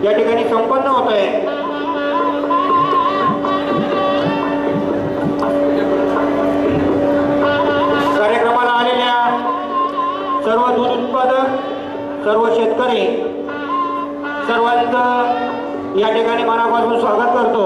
या ठिकाणी संपन्न होत आहे। कार्यक्रमाला आलेल्या सर्व दूध उत्पादक, सर्व शेतकरी सर्वांचं या ठिकाणी मनापासून स्वागत करतो।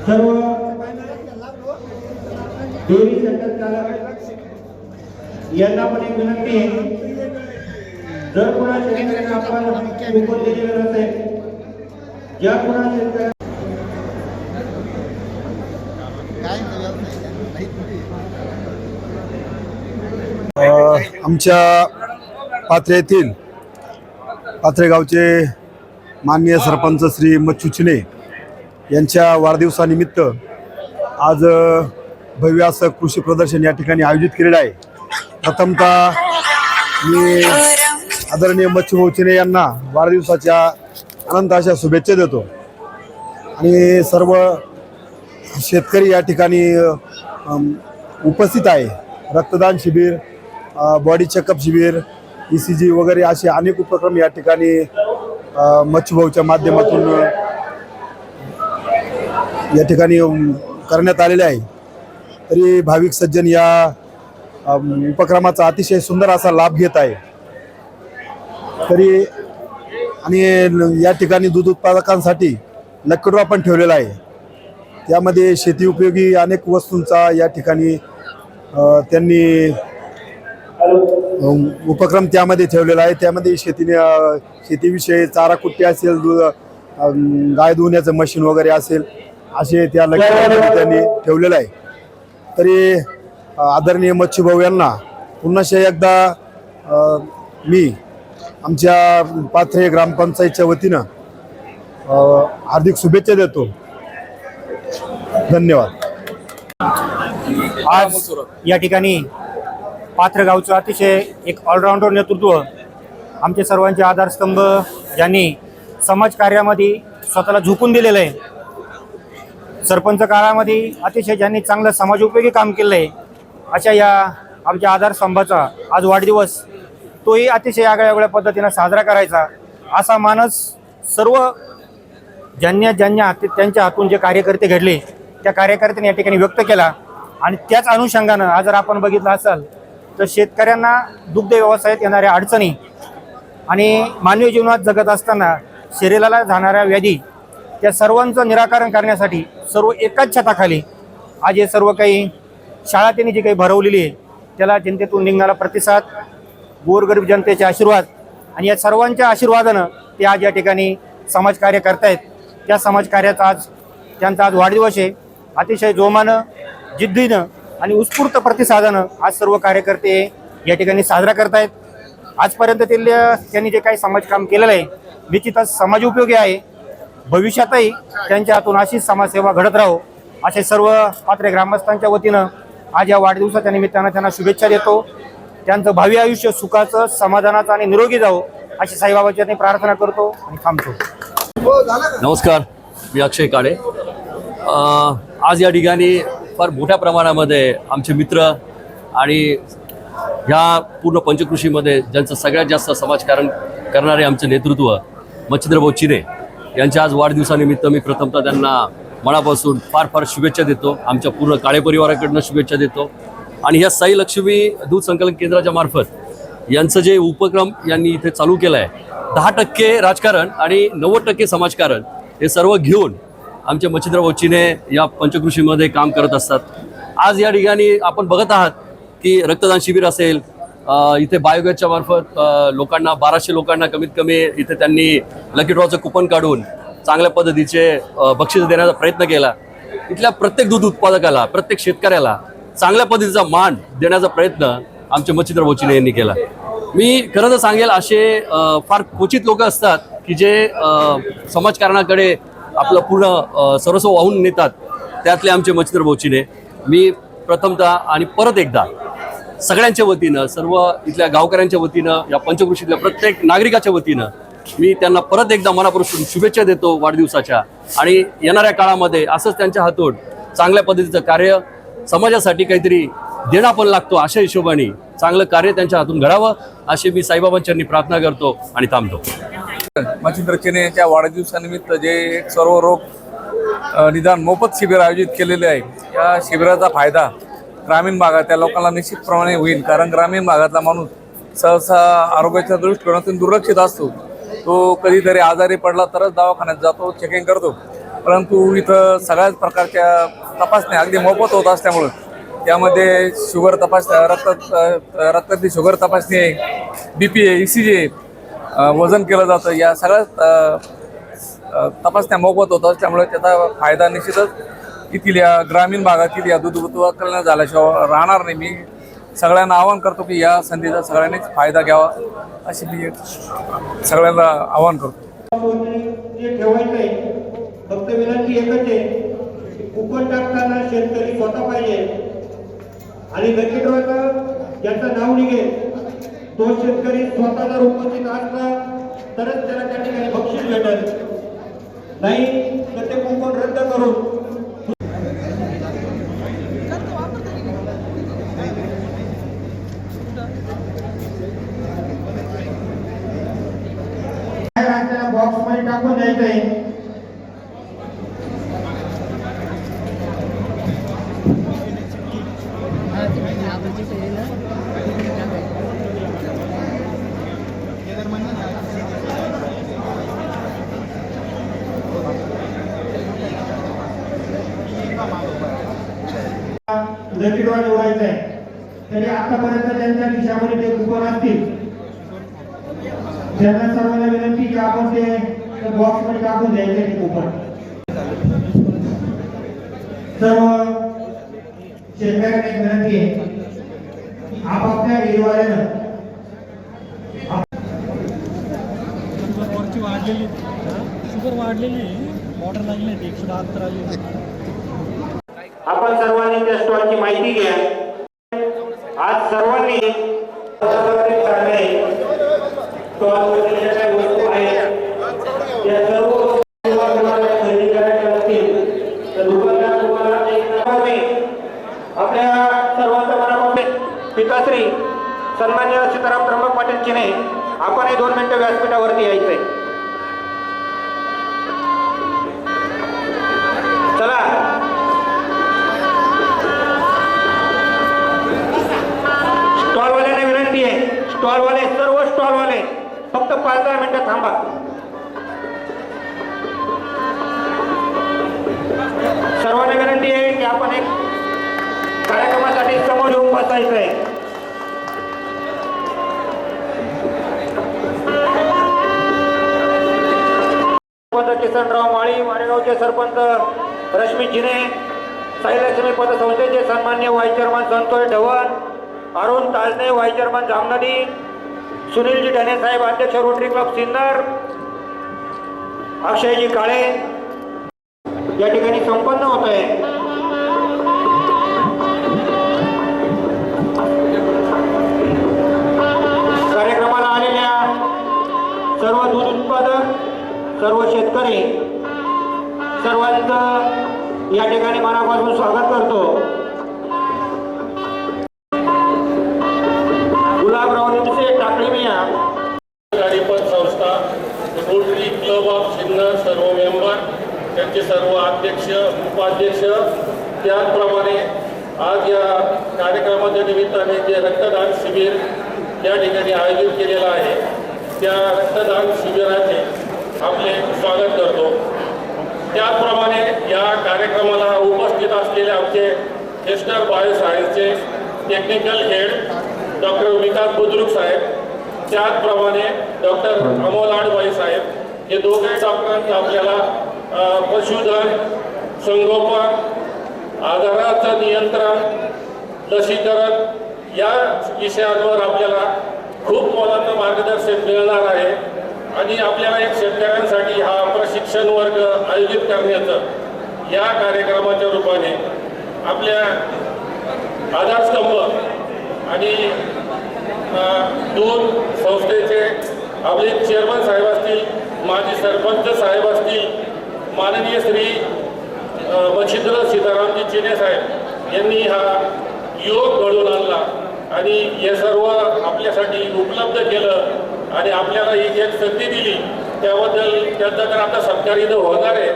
सर्व डेअरी सेंटर चालक यांना पण एक विनंती आहे, जर कोणा शेतकऱ्यांना आपण कुपन दिलेलं नसेल, ज्या कोणा शेतकऱ्यांना आमच्या पाथरे येथील पाथरे गावचे माननीय सरपंच श्री मच्छू चिने यांच्या वाढदिवसानिमित्त आज भव्य असं कृषी प्रदर्शन या ठिकाणी आयोजित केलेलं आहे। प्रथमतः मी आदरणीय मच्छू चिने यांना वाढदिवसाच्या अनंत अशा शुभेच्छा देतो आणि सर्व शेतकरी या ठिकाणी उपस्थित आहे। रक्तदान शिबिर, बॉडी चेकअप शिबिर, ECG वगैरे असे अनेक उपक्रम या ठिकाणी मच्छूभाऊच्या माध्यमातून या ठिकाणी करण्यात आलेले आहे। तरी भाविक सज्जन या उपक्रमाचा अतिशय सुंदर असा लाभ घेत आहे। तरी आणि या ठिकाणी दूध उत्पादकांसाठी लकी ड्रॉ पण ठेवलेला आहे। त्यामध्ये शेती उपयोगी अनेक वस्तूंचा या ठिकाणी त्यांनी उपक्रम त्यामध्ये ठेवलेला आहे। त्यामध्ये शेतीविषयी चारा कुट्टी असेल, दूध गाय धुण्याचं मशीन वगैरे असेल, असे त्या लकी ड्रॉ त्यांनी ठेवलेलं आहे। तरी आदरणीय मच्छू भाऊ यांना पुन्हा एकदा मी आमच्या पाथरे ग्रामपंचायतच्या वतीनं हार्दिक शुभेच्छा देतो। धन्यवाद। आज या ठिकाणी पाथरे गावचं अतिशय एक ऑलराऊंडर नेतृत्व, आमचे सर्वांचे आधारस्तंभ, ज्यांनी समाजकार्यामध्ये स्वतःला झोकून दिलेलं आहे, सरपंच काळामध्ये अतिशय ज्यांनी चांगलं समाजोपयोगी काम केलं आहे, अशा या आमच्या आधारस्तंभाचा आज वाढदिवस तोही अतिशय आगळ्या पद्धतीनं साजरा करायचा असा मानस सर्व ज्यांच्या त्यांच्या हातून जे कार्यकर्ते घडले त्या कार्यकर्त्यांनी या ठिकाणी व्यक्त केला। आणि त्याच अनुषंगानं आज जर आपण बघितलं असाल तर शेतकऱ्यांना दुग्ध व्यवसायात येणाऱ्या अडचणी आणि मानवी जीवनात जगत असताना शरीराला जाणाऱ्या व्याधी, त्या सर्वांचं निराकरण करण्यासाठी सर्व एकाच छताखाली आज हे सर्व काही शाळा त्यांनी जी काही भरवलेली आहे त्याला जनतेतून निघणारा प्रतिसाद, गोरगरीब जनतेचे आशीर्वाद आणि या सर्वांच्या आशीर्वादानं ते आज या ठिकाणी समाजकार्य करतायत। त्या समाजकार्याचा त्यांचा आज वाढदिवस आहे। अतिशय जोमानं, जिद्दीनं आणि उत्स्फूर्त प्रतिसादानं आज सर्व कार्यकर्ते या ठिकाणी साजरा करतायत। आजपर्यंत त्यांनी जे काही समाजकाम केलेलं आहे निश्चितच समाजोपयोगी आहे। भविष्यातही त्यांच्या हातून अशीच समाजसेवा घडत राहो असे सर्व पाथरे ग्रामस्थांच्या वतीनं आज या वाढदिवसाच्या निमित्तानं त्यांना शुभेच्छा देतो। त्यांचं भावी आयुष्य सुखाचं, समाधानाचं आणि निरोगी जावो अशी साईबाबाची प्रार्थना करतो आणि थांबतो। नमस्कार, मी अक्षय काळे। आज या ठिकाणी फार मोठ्या प्रमाणामध्ये आमचे मित्र आणि ह्या पूर्ण पंचकृषीमध्ये ज्यांचं सगळ्यात जास्त समाजकारण करणारे आमचे नेतृत्व मच्छिंद्रभाऊ चिने यांच्या आज वाढदिवसानिमित्त मी प्रथमतः त्यांना मनापासून फार फार शुभेच्छा देतो। आमच्या पूर्ण काळे परिवाराकडनं शुभेच्छा देतो। आणि ह्या साई लक्ष्मी दूध संकलन केंद्राच्या मार्फत यांचं जे उपक्रम यांनी इथे चालू केलं आहे, 10% राजकारण आणि 90% समाजकारण हे सर्व घेऊन आमचे मच्छिंद्रभाऊ चिने या पंचकृषीमध्ये काम करत असतात। आज या ठिकाणी आपण बघत आहात की रक्तदान शिबिर असेल, इथे बायोगॅसच्या मार्फत लोकांना 1200 लोकांना कमीत कमी इथे त्यांनी लकी ड्रॉचं कुपन काढून चांगल्या पद्धतीचे बक्षीस देण्याचा प्रयत्न केला। इथल्या प्रत्येक दूध उत्पादकाला, प्रत्येक शेतकऱ्याला चांगल्या पद्धतीचा मान देण्याचा प्रयत्न आमचे मच्छिंद्र बोचिने यांनी केला. मी खरं तर सांगेल, असे फार क्वचित लोक असतात की जे समाजकारणाकडे आपलं पूर्ण सर्वस्व वाहून नेतात. त्यातले आमचे मच्छिंद्र बोचिने. मी प्रथमतः आणि परत एकदा सगळ्यांच्या वतीनं, सर्व इथल्या गावकऱ्यांच्या वतीनं, या पंचकृषीतल्या प्रत्येक नागरिकाच्या वतीनं मी त्यांना परत एकदा मनापासून शुभेच्छा देतो वाढदिवसाच्या. आणि येणाऱ्या काळामध्ये असंच त्यांच्या हातून चांगल्या पद्धतीचं कार्य, समाजासाठी काहीतरी देणं पण लागतो, अशा हिशोबाने चांगलं कार्य त्यांच्या हातून घडावं अशी मी साईबाबांच्यांनी प्रार्थना करतो आणि थांबतो. मच्छिंद्र चिने यांच्या वाढदिवसानिमित्त जे एक सर्व रोग निदान मोफत शिबिर आयोजित केलेले आहे, या शिबिराचा फायदा ग्रामीण भागातल्या लोकांना निश्चितप्रमाणे होईल. कारण ग्रामीण भागातला माणूस सहसा आरोग्याच्या दृष्टिकोनातून दुर्लक्षित असतो. तो कधीतरी आजारी पडला तरच दवाखान्यात जातो, चेकिंग करतो. परंतु इथं सगळ्याच प्रकारच्या तपासण्या अगदी मोफत होत असल्यामुळं त्यामध्ये शुगर तपासण्या, रक्तातली शुगर तपासणी आहे, BP आहे, ECG आहे, वजन केलं जातं. या सगळ्या तपासण्या मोफत होत असल्यामुळे त्याचा फायदा निश्चितच येथील या ग्रामीण भागातील या दूध उत्पादकांना झाल्याशिवाय राहणार नाही. मी सगळ्यांना आवाहन करतो की या संधीचा सगळ्यांनीच फायदा घ्यावा अशी मी सगळ्यांना आवाहन करतो. जे ठेवायचंय, फक्त विनंती एकच आहे, कुपन टाकताना शेतकरी स्वतः पाहिजे आणि लकी ड्रॉचं ज्याचं नाव निघेल तो शेतकरी स्वतः जर उपस्थित असला तरच त्याला त्या ठिकाणी बक्षीस भेटेल. नाही तर ते कुपन रद्द करून बॉक्स मध्ये टाकून द्यायचंय. लकी ड्रॉ निवडायचा आहे. तरी आतापर्यंत त्यांच्या खिशामध्ये जे कुपन असतील त्यांना सर्वांना विनंती की आपण ते बॉक्स मध्ये टाकून द्यायचे ते कुपन. सर्व शेतकऱ्यांना एक विनंती आहे, आपापल्या हिरवाऱ्यानं शुगर वाढलेली, ऑर्डर लागली 172 आली. आपण सर्वांनी त्या स्टॉलची माहिती घ्या. आज सर्वांनी स्टॉलवरती ज्या काही वस्तू आहेत त्या सर्व खरेदी करायच्या असतील तर दुकानदार तुम्हाला आपल्या सर्वांच्या मनापासून पिताश्री सन्माननीय सीताराम त्र्यंबक पाटील चिने आपण हे 2 मिनिटं व्यासपीठावरती यायचंय. चला. स्टॉलवाल्यांना विनंती आहे, स्टॉलवाले, सर्व स्टॉलवाले फक्त 5-10 मिनिटं थांबा. सर्वांना विनंती आहे की आपण एक कार्यक्रमासाठी समोर येऊन बसायचं आहे. सरपंच किसनराव माळी, मारेगावचे सरपंच रश्मी जिने, साईलक्ष्मी पतसंस्थेचे सन्मान्य vice chairman Santosh Dhavan, Arun Tajane vice chairman जामनदी, सुनीलजी ढाणे साहेब अध्यक्ष रोटरी क्लब सिन्नर, अक्षयजी काळे या ठिकाणी संपन्न होत आहे. कार्यक्रमाला आलेल्या सर्व दूध उत्पादक, सर्व शेतकरी, सर्वांचं या ठिकाणी मनापासून स्वागत करतो. गुलाबराव निमसे, टाकळी मिया गाडीपण संस्था, रोटरी क्लब ऑफ सिन्नर सर्व मेंबर, त्यांचे सर्व अध्यक्ष, उपाध्यक्ष, त्याचप्रमाणे आज या कार्यक्रमाच्या निमित्ताने जे रक्तदान शिबिर या ठिकाणी आयोजित केलेलं आहे त्या रक्तदान शिबिराचे आपले स्वागत करतो. त्याचप्रमाणे या कार्यक्रमाला उपस्थित असलेले आमचे एस्टर बायोसायन्सचे टेक्निकल हेड डॉक्टर विकास बुद्रुक साहेब, त्याचप्रमाणे डॉक्टर अमोल आडबाई साहेब, हे दोघे डॉक्टरांचा आपल्याला पशुधन संगोपन, आजाराचं नियंत्रण, लसीकरण या विषयांवर आपल्याला खूप मोलाचं मार्गदर्शन मिळणार आहे आणि आपल्याला एक शेतकऱ्यांसाठी हा प्रशिक्षण वर्ग आयोजित करण्याचं या कार्यक्रमाच्या रूपाने आपल्या आधारस्तंभ आणि दूध संस्थेचे आपले चेअरमन साहेब असतील, माजी सरपंच साहेब असतील, माननीय श्री मच्छिंद्र सीतारामजी चिने साहेब यांनी हा योग घडवून आणला आणि हे सर्व आपल्यासाठी उपलब्ध केलं आणि आपल्याला ही एक संधी दिली त्याबद्दल त्यांचा तर आता सत्कार इथं होणार आहे,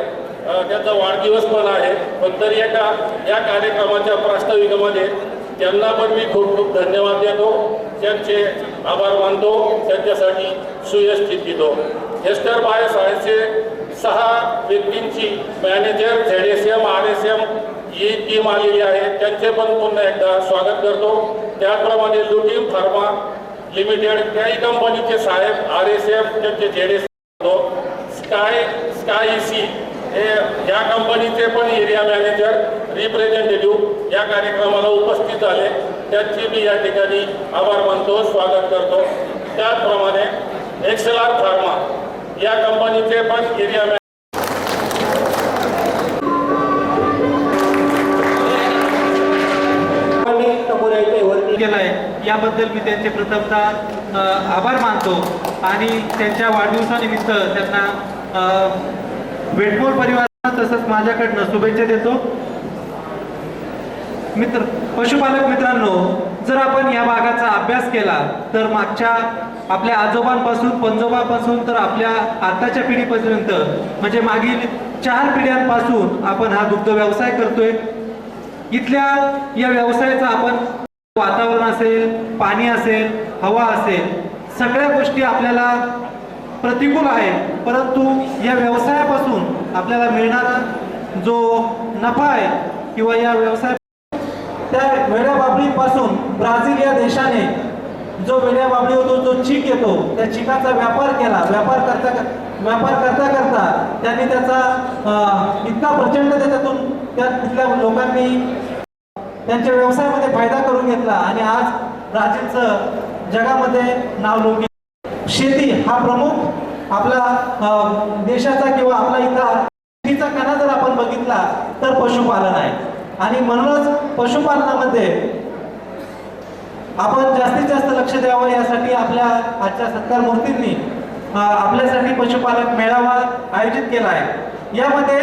त्यांचा वाढदिवस पण आहे, पण तरी एका या कार्यक्रमाच्या प्रास्ताविकामध्ये त्यांना पण मी खूप खूप धन्यवाद देतो, त्यांचे आभार मानतो, त्यांच्यासाठी सुयश चिंतितो. हेस्टर बायोसायन्सचे 6 व्यक्तींची मॅनेजर, ZSM, RSM ही टीम आलेली आहे, त्यांचे पण पुन्हा एकदा स्वागत करतो. त्याचप्रमाणे लुटीम फार्मा लिमिटेड त्याही कंपनीचे साहेब, RSM त्यांचे ZSM, स्काय हे या कंपनीचे पण एरिया मॅनेजर रिप्रेझेंटेटिव्ह या कार्यक्रमाला उपस्थित झाले, त्यांचे मी या ठिकाणी आभार मानतो, स्वागत करतो. त्याचप्रमाणे एक्सेलार फार्मा या कंपनीचे पण एरिया केलाय याबद्दल मी त्यांचे प्रथमतः आभार मानतो आणि त्यांच्या वाढदिवसानिमित्त त्यांना वेटमोर परिवाराला तसंच माझ्याकडनं शुभेच्छा देतो. पशुपालक मित्रांनो, जर आपण या भागाचा अभ्यास केला तर मागच्या आपल्या आजोबांपासून पंजोबापासून तर आपल्या आताच्या पिढीपर्यंत म्हणजे मागील 4 पिढ्यांपासून आपण हा दुग्ध व्यवसाय करतोय. इथल्या या व्यवसायाचा आपण वातावरण असेल, पाणी असेल, हवा असेल, सगळ्या गोष्टी आपल्याला प्रतिकूल आहे, परंतु या व्यवसायापासून आपल्याला मिळणारा जो नफा आहे किंवा या व्यवसाय त्या वेड्या बाबळीपासून ब्राझील या देशाने जो वेड्या बाबळी होतो, जो चीक येतो, त्या चिकाचा व्यापार केला. व्यापार करता करता त्यांनी त्याचा इतका प्रचंड त्याच्यातून त्या तिथल्या लोकांनी त्यांच्या व्यवसायामध्ये फायदा करून घेतला आणि आज ब्राझीलचं जगामध्ये नाव लौकिक. शेती हा प्रमुख आपला देशाचा किंवा आपला इथला शेतीचा कणा जर आपण बघितला तर पशुपालन आहे आणि म्हणूनच पशुपालनामध्ये आपण जास्तीत जास्त लक्ष द्यावं यासाठी आपल्या आजच्या सत्कार मूर्तींनी आपल्यासाठी पशुपालक मेळावा आयोजित केला आहे. यामध्ये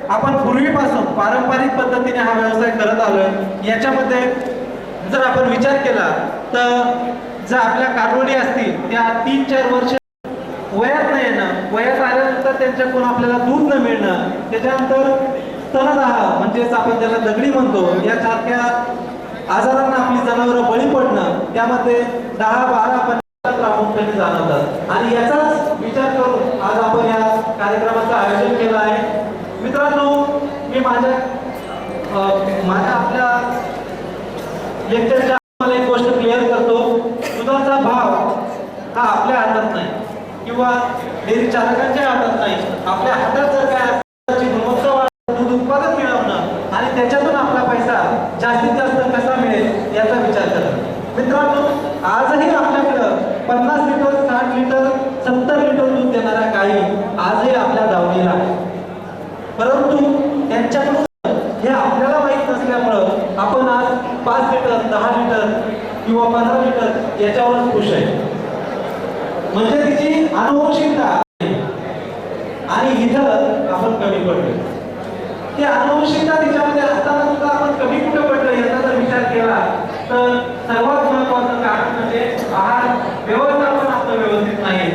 आपण पूर्वीपासून पारंपरिक पद्धतीने हा व्यवसाय करत आलोय. याच्यामध्ये जर आपण विचार केला तर जर आपल्या कानोडी असतील त्या 3-4 वर्ष वयात न येणं, वयात आल्यानंतर त्यांच्याकडून आपल्याला दूध न मिळणं, त्याच्यानंतर स्तनदाह म्हणजेच आपण त्याला दगडी म्हणतो यासारख्या आजारांना आपली जनावरं बळी पडणं, त्यामध्ये 10-12 प्रामुख्याने जाणवतात आणि याचाच विचार करून आज आपण या कार्यक्रमाचं आयोजन केलं आहे. मित्रांनो, मी माझ्या आपल्या लेक्चरच्या मला एक गोष्ट क्लिअर करतो. दुधाचा भाव हा आपल्या हातात नाही किंवा डेअरी चालकांच्या हातात नाही, आपल्या हातात जर काय गुणवत्ता दूध उत्पादन मिळवणं आणि त्याच्यातून आपला पैसा जास्तीत जास्त कसा मिळेल याचा विचार करणं. मित्रांनो, आजही आपल्याकडं 50 लिटर, 60 लिटर, 70 लिटर दूध देणाऱ्या गायी आजही आपल्या दावणीला आहे, परंतु त्यांच्याकडून हे आपल्याला माहीत नसल्यामुळं आपण आज 5 लिटर, 10 लिटर किंवा 15 लिटर याच्यावरच खुश आहे. म्हणजे तिची अनुवंशिकता आणि इथं आपण कमी पडलो. ते अनुवंशिकता तिच्यामध्ये असताना सुद्धा आपण कमी कुठं पडलो याचा जर विचार केला तर सर्वात महत्वाचं कारण म्हणजे आहार व्यवस्थापन आपलं व्यवस्थित नाही.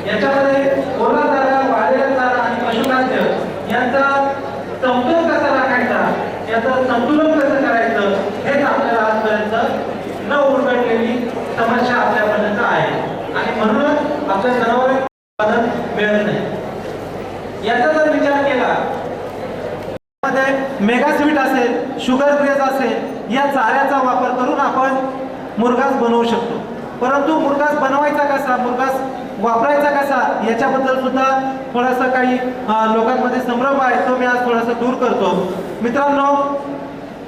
याच्यामध्ये ओला चारा, वाढलेला चारा आणि पशुखाद्य यांचा समतोल कसा राखायचा, याचं संतुलन कसं करायचं हेच आपल्याला आजपर्यंत न उलगडलेली समस्या आपल्यापर्यंत आहे आणि म्हणूनच आपल्या जनावर उत्पादन मिळत नाही. याचा जर विचार केला मेगा स्वीट असेल, शुगर ग्रेज असेल, या चाऱ्याचा वापर करून आपण मुरघास बनवू शकतो. परंतु मुरघास बनवायचा कसा, मुरघास वापरायचा कसा याच्याबद्दल सुद्धा थोडासा काही लोकांमध्ये संभ्रम आहे, तो मी आज थोडासा दूर करतो. मित्रांनो,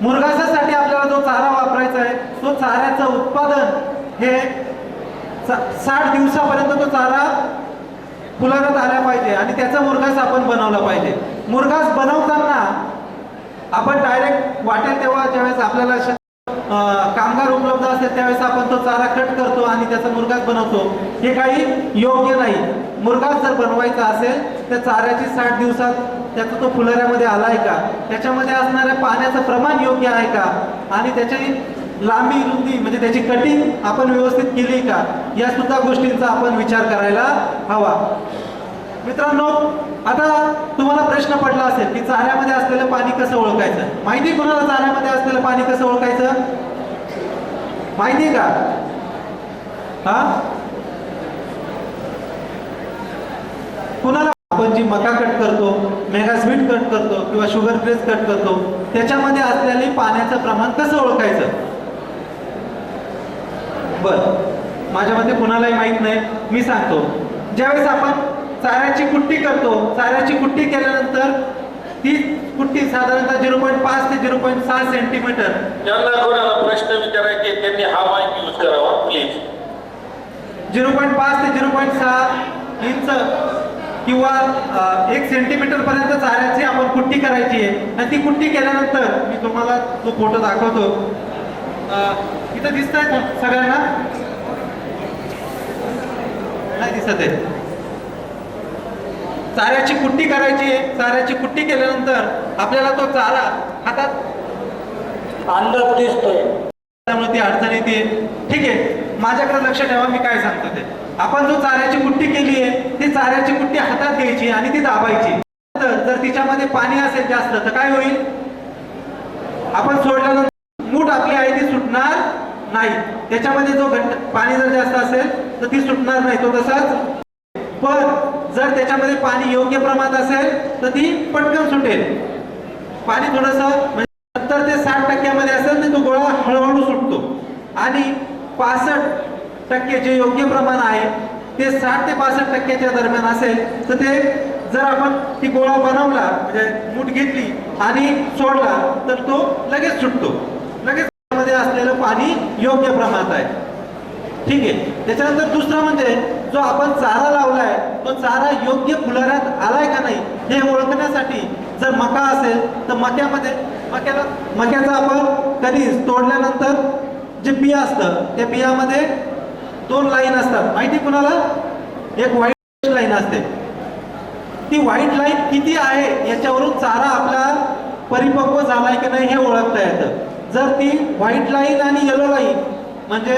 मुरघासासाठी आपल्याला जो चारा वापरायचा आहे तो चाऱ्याचं उत्पादन हे 60 दिवसापर्यंत तो चारा फुलावत आला पाहिजे आणि त्याचा मुरघास आपण बनवला पाहिजे. मुरघास बनवताना आपण डायरेक्ट वाटेल तेव्हा ज्यावेळेस आपल्याला कामगार उपलब्ध असेल त्यावेळेस आपण तो चारा कट करतो आणि त्याचा मुरघास बनवतो, हे काही योग्य नाही. मुरघास जर बनवायचा असेल तर चाऱ्याची 60 दिवसात त्याचा तो फुलाऱ्यामध्ये आलाय का, त्याच्यामध्ये असणाऱ्या पाण्याचं प्रमाण योग्य आहे का आणि त्याची लांबी रुंदी म्हणजे त्याची कटिंग आपण व्यवस्थित केली का, या सुद्धा गोष्टींचा आपण विचार करायला हवा. मित्रांनो, आता तुम्हाला प्रश्न पडला असेल की चाऱ्यामध्ये असलेलं पाणी कसं ओळखायचं. माहिती कोणाला चाऱ्यामध्ये असलेलं पाणी कसं ओळखायचं? माहिती का? हा, कुणाला? आपण जी मका कट करतो, मेगा स्वीट कट करतो किंवा शुगर क्रेस कट करतो, त्याच्यामध्ये असलेले पाण्याचं प्रमाण कसं ओळखायचं? बर, माझ्या मते कुणालाही माहित नाही, मी सांगतो. ज्यावेळेस आपण चाऱ्याची कुट्टी करतो, चाऱ्याची कुट्टी केल्यानंतर ती कुट्टी साधारणतः 0.5 ते 0.6 सेंटीमीटर. ज्यांना कोणाला प्रश्न विचारायचे त्यांनी हा माईक यूज करावा प्लीज. 0.5 ते 0.6 इंच किंवा 1 सेंटीमीटर पर्यंत चाऱ्याची आपण कुट्टी करायची आहे आणि ती कुट्टी केल्यानंतर मी तुम्हाला तो फोटो दाखवतो. इथं दिसत आहे सगळ्यांना? नाही दिसत आहे. चाऱ्याची कुट्टी करायची आहे. चाऱ्याची कुट्टी केल्यानंतर आपल्याला तो चारा हातात अंदाज दिसतोय, त्यामुळे ती अडचण येते. ठीक आहे, माझ्याकडे लक्ष ठेवा, मी काय सांगतो ते. आपण जो चाऱ्याची कुट्टी केली आहे ती चाऱ्याची कुट्टी हातात घ्यायची आणि ती दाबायची. जर तिच्यामध्ये पाणी असेल जास्त तर काय होईल? आपण सोडल्यानंतर मूठ आपली आहे ती सुटणार नाही. त्याच्यामध्ये जो पाणी जर जास्त असेल तर ती सुटणार नाही, तो तसाच. पण जर त्याच्यामध्ये पाणी योग्य प्रमाणात असेल तर ती पटकन सुटेल. पाणी थोडंसं म्हणजे 70 ते 60% असेल तर तो गोळा हळूहळू सुटतो आणि 65% जे योग्य प्रमाण आहे ते 60 ते 65% दरम्यान असेल तर ते जर आपण ती गोळा बनवला म्हणजे मूठ घेतली आणि सोडला तर तो लगेच सुटतो. लगेच मध्ये असलेलं पाणी योग्य प्रमाणात आहे. ठीक आहे. त्याच्यानंतर दुसरं म्हणजे जो आपण चारा लावलाय तो चारा योग्य फुलाऱ्यात आलाय का नाही हे ओळखण्यासाठी जर मका असेल तर मक्याचा आपण कधी तोडल्यानंतर जे बिया असतं त्या बियामध्ये 2 लाईन असतात. माहिती कुणाला? एक व्हाईट लाईन असते. ती व्हाईट लाईन किती आहे याच्यावरून चारा आपला परिपक्व झालाय की नाही हे ओळखता येतं. जर ती व्हाईट लाईन आणि येलो लाईन म्हणजे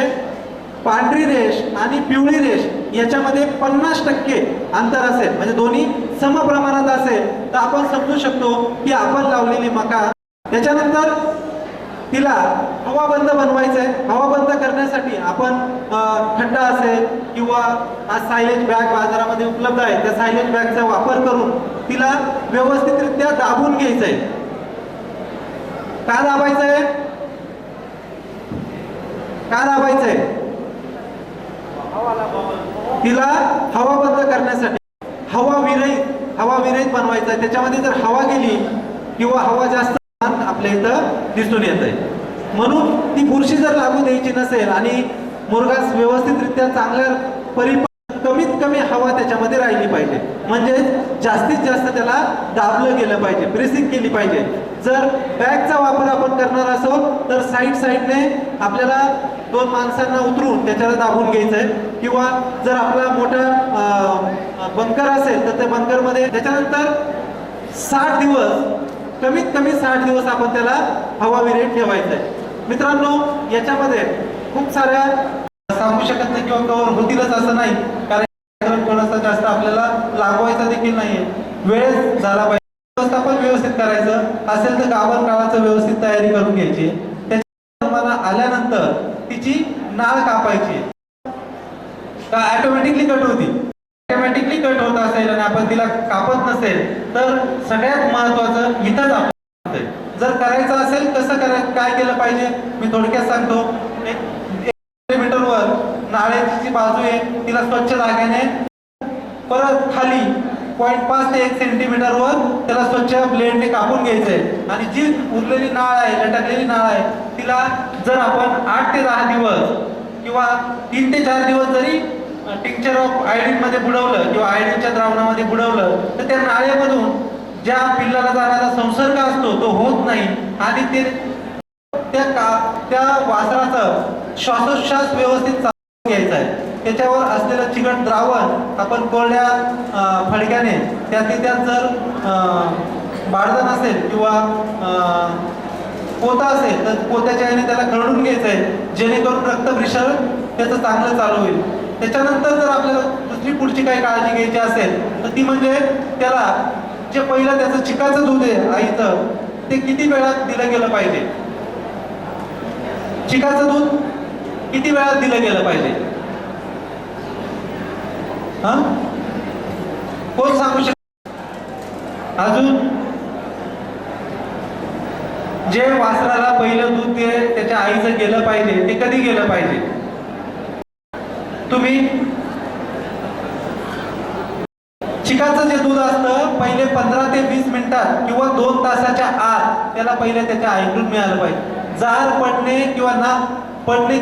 पांढरी रेष आणि पिवळी रेष याच्यामध्ये 50% अंतर असेल म्हणजे दोन्ही समप्रमाणात असेल तर आपण समजू शकतो की आपण लावलेली मका. त्याच्यानंतर तिला हवाबंद बनवायचं आहे. हवाबंद करण्यासाठी आपण खड्डा असेल किंवा आज सायलेज बॅग बाजारामध्ये उपलब्ध आहे त्या सायलेज बॅगचा वापर करून तिला व्यवस्थितरित्या दाबून घ्यायचं आहे. का दाबायचं आहे? का दाबायचं आहे? तिला हवा बंद करण्यासाठी. हवा विरहित बनवायचं आहे. त्याच्यामध्ये जर हवा गेली किंवा हवा जास्त आपल्या इथं दिसून येत आहे. म्हणून ती बुरशी जर लागू द्यायची नसेल आणि मुरघास व्यवस्थितरित्या चांगल्या कमीत कमी हवा त्याच्यामध्ये राहिली पाहिजे म्हणजे जास्तीत जास्त त्याला दाबलं गेलं पाहिजे, प्रेसिंग केली पाहिजे. जर बॅगचा वापर आपण करणार असो तर साईडने आपल्याला 2 माणसांना उतरून त्याच्याला दाबून घ्यायचं आहे किंवा जर आपला मोठा बंकर असेल तर त्या बंकरमध्ये त्याच्यानंतर 60 दिवस कमीत कमी 60 दिवस आपण त्याला हवा विरहित ठेवायचं आहे. मित्रांनो, याच्यामध्ये खूप साऱ्या सांगू शकत नाही किंवा कव्हर होतीलच असं नाही कारण थोडासा जास्त आपल्याला लागवायचा देखील नाहीये. वेळेस झाला पाहिजे. व्यवस्थापन व्यवस्थित करायचं असेल तर गाभण काळाचं व्यवस्थित तयारी करून घ्यायची. त्याच्या मला आल्यानंतर तिची नाळ कापायची. का ऑटोमॅटिकली कट होती? ऑटोमॅटिकली कट होत असेल आणि आपण तिला कापत नसेल तर सगळ्यात महत्वाचं इथंच आपण जर करायचं असेल कसं काय केलं पाहिजे मी थोडक्यात सांगतो. 1 मीटरवर नाळ्याची जी बाजू आहे तिला स्वच्छ धाग्याने परत खाली 0.5 ते 1 सेंटीमीटरवर त्याला स्वच्छ ब्लेडने कापून घ्यायचंय आणि जी उरलेली नाळ आहे, लटकलेली नाळ आहे, तिला जर आपण 8 ते 10 दिवस किंवा 3 ते 4 दिवस जरी टिंक्चर ऑफ आयोडीन मध्ये बुडवलं किंवा आयोडीनच्या द्रावणामध्ये बुडवलं तर त्या नाळेमधून ज्या पिल्लाला जाणारा संसर्ग असतो तो होत नाही आणि ते त्या वासराचं श्वासोच्छ्वास व्यवस्थित चालू घ्यायचा आहे. त्याच्यावर असलेलं चिकट द्रावण आपण कोरड्या फडक्याने त्यात जर बाळदण असेल किंवा पोता असेल तर पोत्याच्या याने त्याला खरडून घ्यायचं आहे जेणेकरून रक्तभिसरण त्याचं चांगलं चालू होईल. त्याच्यानंतर जर आपल्याला दुसरी पुढची काही काळजी घ्यायची असेल तर ती म्हणजे त्याला जे पहिलं त्याचं चिकाचं दूध आहे आईचं ते किती वेळात दिलं गेलं पाहिजे, चिकाचं दूध किती वेळात दिलं गेलं पाहिजे, हा कोण सांगू शकतो? अजून जे वासराला पहिलं दूध त्याच्या आईचं गेलं पाहिजे ते कधी गेलं पाहिजे? तुम्ही चिकाचं जे दूध असतं पहिले 15 ते 20 मिनिटात किंवा 2 तासाच्या आत त्याला पहिले त्याच्या आईकडून मिळालं पाहिजे. जार पडणे किंवा ना पडणे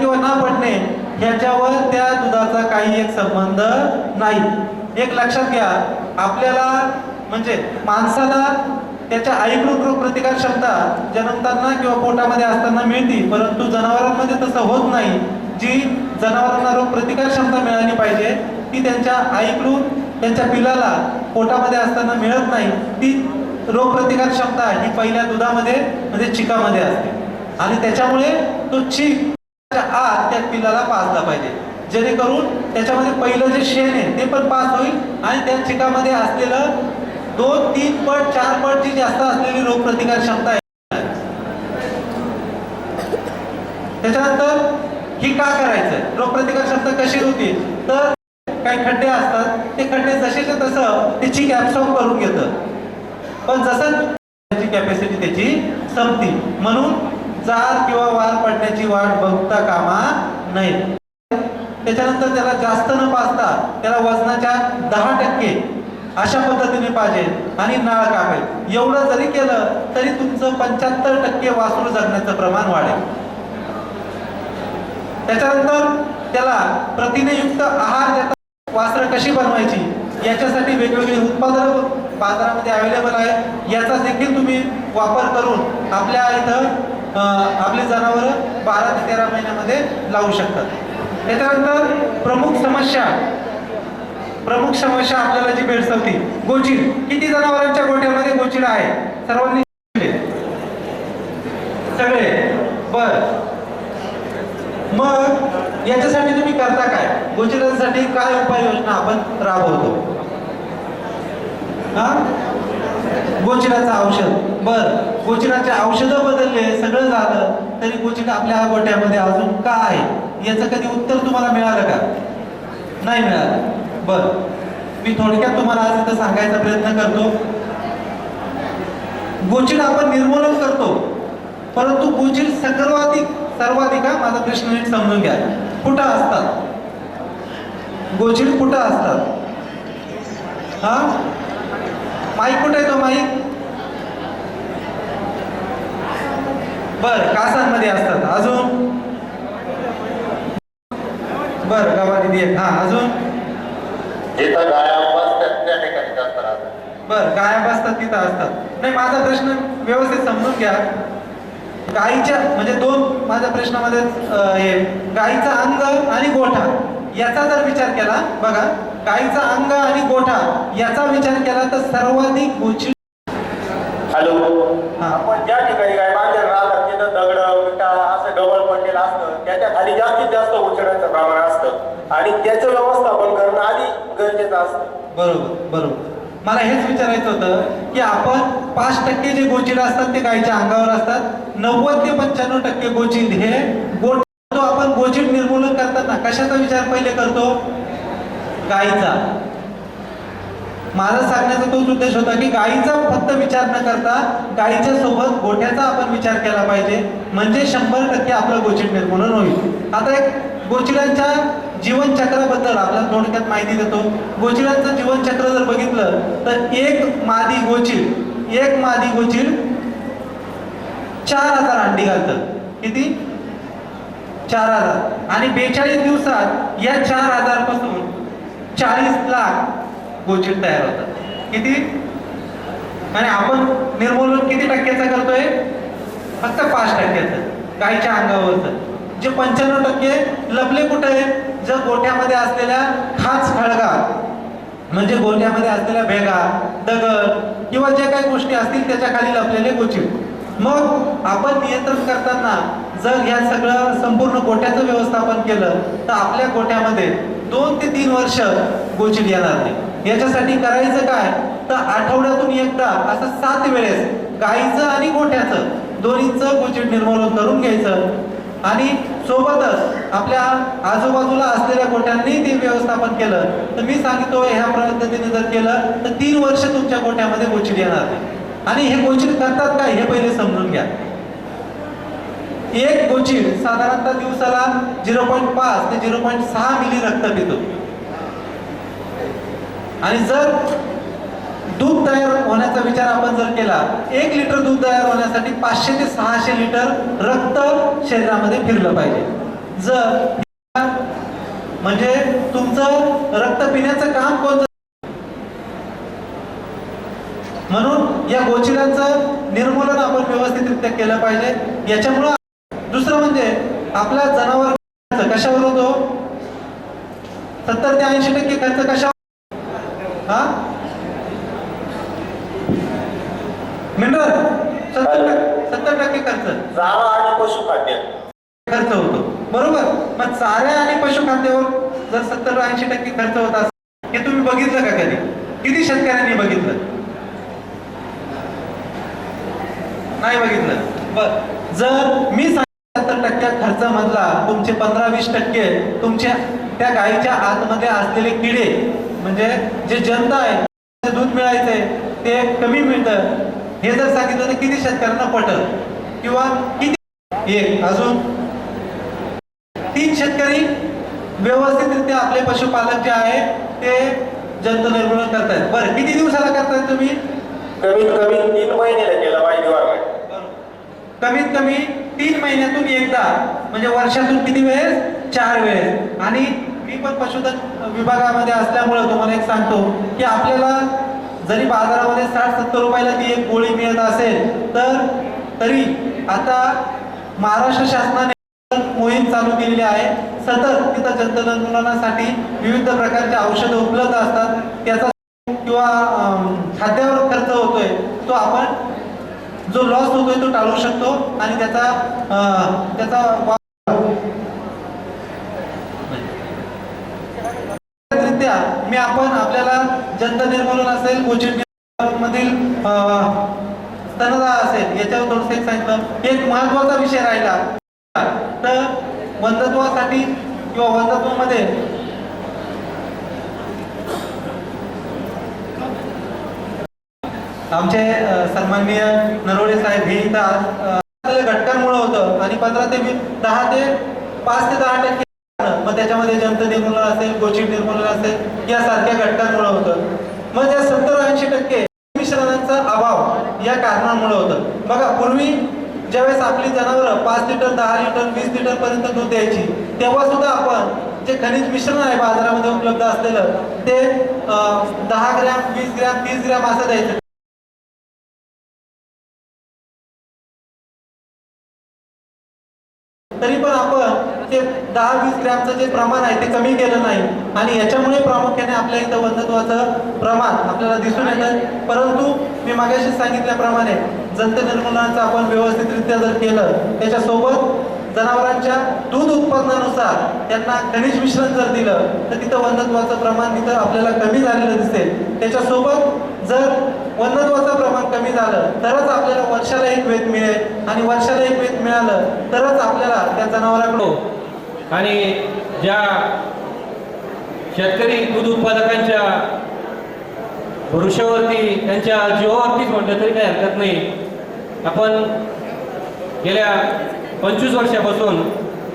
ह्याच्यावर त्या दुधाचा काही एक संबंध नाही. एक लक्षात घ्या, आपल्याला म्हणजे माणसाला त्याच्या आईकडून रोगप्रतिकार क्षमता जन्मताना किंवा पोटामध्ये असताना मिळते, परंतु जनावरांमध्ये तसं होत नाही. जी जनावरांना रोगप्रतिकार क्षमता मिळाली पाहिजे ती त्यांच्या आईकडून त्यांच्या पिल्लाला पोटामध्ये असताना मिळत नाही. ती रोगप्रतिकार क्षमता ही पहिल्या दुधामध्ये म्हणजे चिकामध्ये असते आणि त्याच्यामुळे तो चीक आत त्या पिल्लाला पाजला पाहिजे जेणेकरून त्याच्यामध्ये पहिलं जे शेण आहे ते पण पास होईल आणि त्या चिकामध्ये असलेलं 2-3 पट 4 पट जी जास्त असलेली रोगप्रतिकार क्षमता आहे. त्याच्यानंतर ही का करायचं, रोगप्रतिकार क्षमता कशी होती तर काही खड्डे असतात ते खड्डे जसेच्या तसं ते चीक ऍब्सॉर्ब करून घेतं, पण जसं त्याची कॅपॅसिटी त्याची संपती म्हणून जार किंवा वार पडण्याची वाट बघता कामा नये. त्याच्यानंतर त्याला जास्त न पाजता त्याला वजनाच्या 10% अशा पद्धतीने पाहिजे आणि नाळ कापेल. एवढं जरी केलं तरी तुमचं 75% वासरू जगण्याचं प्रमाण वाढेल. त्याच्यानंतर त्याला प्रथिनेयुक्त आहार देता वासरं कशी बनवायची याच्यासाठी वेगवेगळी उत्पादनं बाजारामध्ये अवेलेबल आहे. याचा देखील तुम्ही वापर करून आपल्या इथं आपली जनावरं 12 ते 13 महिन्यामध्ये लावू शकतात. त्याच्यानंतर प्रमुख समस्या आपल्याला जी भेडसावती गोचीड. किती जनावरांच्या गोठ्यामध्ये गोचीड आहे सर्वांनी सगळे बर. मग याच्यासाठी तुम्ही करता काय, गोचीडांसाठी काय उपाययोजना आपण राबवतो? गोचीडाचं औषध. बर, गोचीडाचे औषधं बदलले सगळं झालं तरी गोचीड आपल्या गोठ्यामध्ये अजून का आहे याचं कधी उत्तर तुम्हाला मिळालं का? नाही मिळालं. बर, मी थोडक्यात तुम्हाला आज इथं सांगायचा प्रयत्न करतो. गोचीड आपण निर्मूलन करतो परंतु गोचीड सर्वाधिक माझा प्रश्न नीट समजून घ्या, कुठं असतात गोचीड? कुठं असतात? हा माईक कुठे आहे तो माईक? बर, कासांमध्ये असतात. अजून बर, गावामध्ये एक. हा अजून जिथं गाया बसतात त्या ठिकाणी जास्त राहतात. बर, गाया बसतात तिथं असतात. नाही, माझा प्रश्न व्यवस्थित समजून घ्या. गाईच्या म्हणजे दोन माझ्या प्रश्नामध्ये हे गाईचा अंग आणि गोठा याचा जर विचार केला, बघा गाईचा अंग आणि गोठा याचा विचार केला तर सर्वाधिक गोचीड. हॅलो, हा, आपण ज्या ठिकाणी गाय बांधलेलं राहतात तिथं दगड विटा असं डबल पडलेलं असतं, त्याच्या खाली जास्तीत जास्त गोचडाचं प्रमाण असतं आणि त्याचं व्यवस्थापन करणं आधी गरजेचं असतं. बरोबर बरोबर. मला हेच विचारायचं होतं की आपण 5% जे गोचीड असतात ते गायीच्या अंगावर असतात, 90 ते 95% गोचीड हे गोठ. आपण गोचीड निर्मूलन करताना कशाचा विचार पहिले करतो? गायीचा. माझा सांगण्याचा तोच उद्देश होता की गायीचा फक्त विचार न करता गायीच्या सोबत गोठ्याचा आपण विचार केला पाहिजे, म्हणजे 100% आपलं गोचीड निर्मूलन होईल. आता एक गोचिडांच्या जीवनचक्राबद्दल आपल्याला थोडक्यात माहिती देतो. गोचिडांचं जीवनचक्र जर बघितलं तर एक मादी गोचिड 4000 अंडी घालतं. किती? 4000. आणि 42 दिवसात या 4000 पासून 40 लाख गोचिड तयार होतात. किती? आणि आपण निर्मूलन किती टक्क्याचं करतोय? फक्त 5% गायीच्या अंगावरचं. जे 95% लपले कुठे आहेत? जर गोठ्यामध्ये असलेल्या खाच खळगा, म्हणजे गोठ्यामध्ये असलेल्या भेगा, दगड किंवा जे काही गोष्टी असतील त्याच्या खाली लपलेले गोचिड. मग आपण नियंत्रण करताना जर ह्या सगळं संपूर्ण गोठ्याचं व्यवस्थापन केलं तर आपल्या गोठ्यामध्ये 2 ते 3 वर्ष गोचिड येणार नाही. याच्यासाठी करायचं काय तर आठवड्यातून एकदा असं 7 वेळेस गाईचं आणि गोठ्याचं दोन्हीचं गोचिड निर्मूलन करून घ्यायचं. आणि सोबतच आपल्या आजूबाजूला असलेल्या गोठ्यांनी ते व्यवस्थापन केलं तर मी सांगतो ह्या पद्धतीने जर केलं तर 3 वर्ष तुमच्या गोठ्यामध्ये गोचिड येणार नाही. आणि हे गोचिड करतात काय हे पहिले समजून घ्या. एक गोचिड साधारणतः दिवसाला 0.5 ते 0.6 मिली रक्त पितो. आणि जर दूध तयार होण्याचा विचार आपण जर केला 1 लिटर दूध तयार होण्यासाठी 500 ते 600 लिटर रक्त शरीरामध्ये फिरलं पाहिजे. जर म्हणजे तुमचं रक्त पिण्याचं काम कोणतं, म्हणून या गोचिडांचं निर्मूलन आपण व्यवस्थितरित्या केलं पाहिजे. याच्यामुळं दुसरं म्हणजे आपला जनावर कशावर होतो? 70 ते 80% खर्च कशावर? मिनरल 70% खर्च चारा आणि पशुखाद्य खर्च होतो. बरोबर. मग चारा आणि पशुखाद्यावर जर 70-80% खर्च होत असेल हे तुम्ही बघितलं का कधी? किती शेतकऱ्यांनी बघितलं? नाही बघितलं. बर. जर मी 70% खर्चामधला तुमचे 15-20% तुमच्या त्या गायीच्या आतमध्ये असलेले किडे म्हणजे जे जनता आहे दूध मिळायचंय ते कमी मिळतं हे जर सांगितलं तर किती शेतकऱ्यांना पटल? किंवा किती? एक अजून 3 शेतकरी व्यवस्थितरित्या आपले पशुपालक जे आहे ते जंतू निर्मूलन करतायत. बरं, किती दिवसाला करताय तुम्ही? कमीत कमी 3 महिन्याला केलं पाहिजे. कमीत कमी 3 महिन्यातून एकदा, म्हणजे वर्षातून किती वेळेस? 4 वेळेस. आणि मी पण पशुधन विभागामध्ये असल्यामुळे तुम्हाला एक सांगतो की आपल्याला जरी बाजारामध्ये 60-70 रुपयाला ती एक गोळी मिळत असेल तर तरी आता महाराष्ट्र शासनाने मोहीम चालू केलेली आहे. सतत तिथं जंतू निर्मूलनासाठी विविध प्रकारचे औषधं उपलब्ध असतात. त्याचा किंवा खाद्यावर खर्च होतोय तो आपण जो लॉस होतोय तो टाळू शकतो. आणि त्याचा मी आपण आपल्याला जंत निर्मूलन असेल, गोचिड मधील स्तनदा असेल याच्यावर थोडंसं एक सांगितलं. एक महत्वाचा विषय राहिला तर वंधत्वासाठी किंवा वंधत्वामध्ये आमचे सन्माननीय नरोडे साहेब हे इथं आज घटकांमुळे होतं आणि 10 ते 10% मग त्याच्यामध्ये जंत निर्मूलन असेल, गोचिड निर्मूलन असेल यासारख्या घटकांमुळे होतं. मग त्या 70-80% मिश्रणांचा अभाव या कारणांमुळे होतं. बघा, पूर्वी ज्यावेळेस आपली जनावरं 5 लिटर, 10 लिटर, 20 लिटर पर्यंत दूध द्यायची तेव्हा सुद्धा आपण जे खनिज मिश्रण आहे बाजारामध्ये उपलब्ध असलेलं ते 10 ग्रॅम, 20 ग्रॅम, 30 ग्रॅम असं द्यायचं. तरी पण आपण ते 10-20 ग्रॅमचं जे प्रमाण आहे ते कमी केलं नाही. आणि याच्यामुळे प्रामुख्याने आपल्या इथं वंधत्वाचं प्रमाण आपल्याला दिसून येतं. परंतु मी मागाशी सांगितल्याप्रमाणे जंत निर्मूलनाचं आपण व्यवस्थितरित्या जर केलं त्याच्यासोबत जनावरांच्या दूध उत्पादनानुसार त्यांना खनिज मिश्रण जर दिलं तर तिथं वंधत्वाचं प्रमाण तिथं आपल्याला कमी झालेलं दिसेल. त्याच्यासोबत जर वंधत्वाचं प्रमाण कमी झालं तरच आपल्याला वर्षाला एक वेत मिळेल. आणि वर्षाला एक वेत मिळालं तरच आपल्याला त्या जनावरांकडून आणि ज्या शेतकरी दूध उत्पादकांच्या भरोश्यावरती त्यांच्या जीवावरतीच म्हटलं तरी काही हरकत नाही. आपण गेल्या 25 वर्षापासून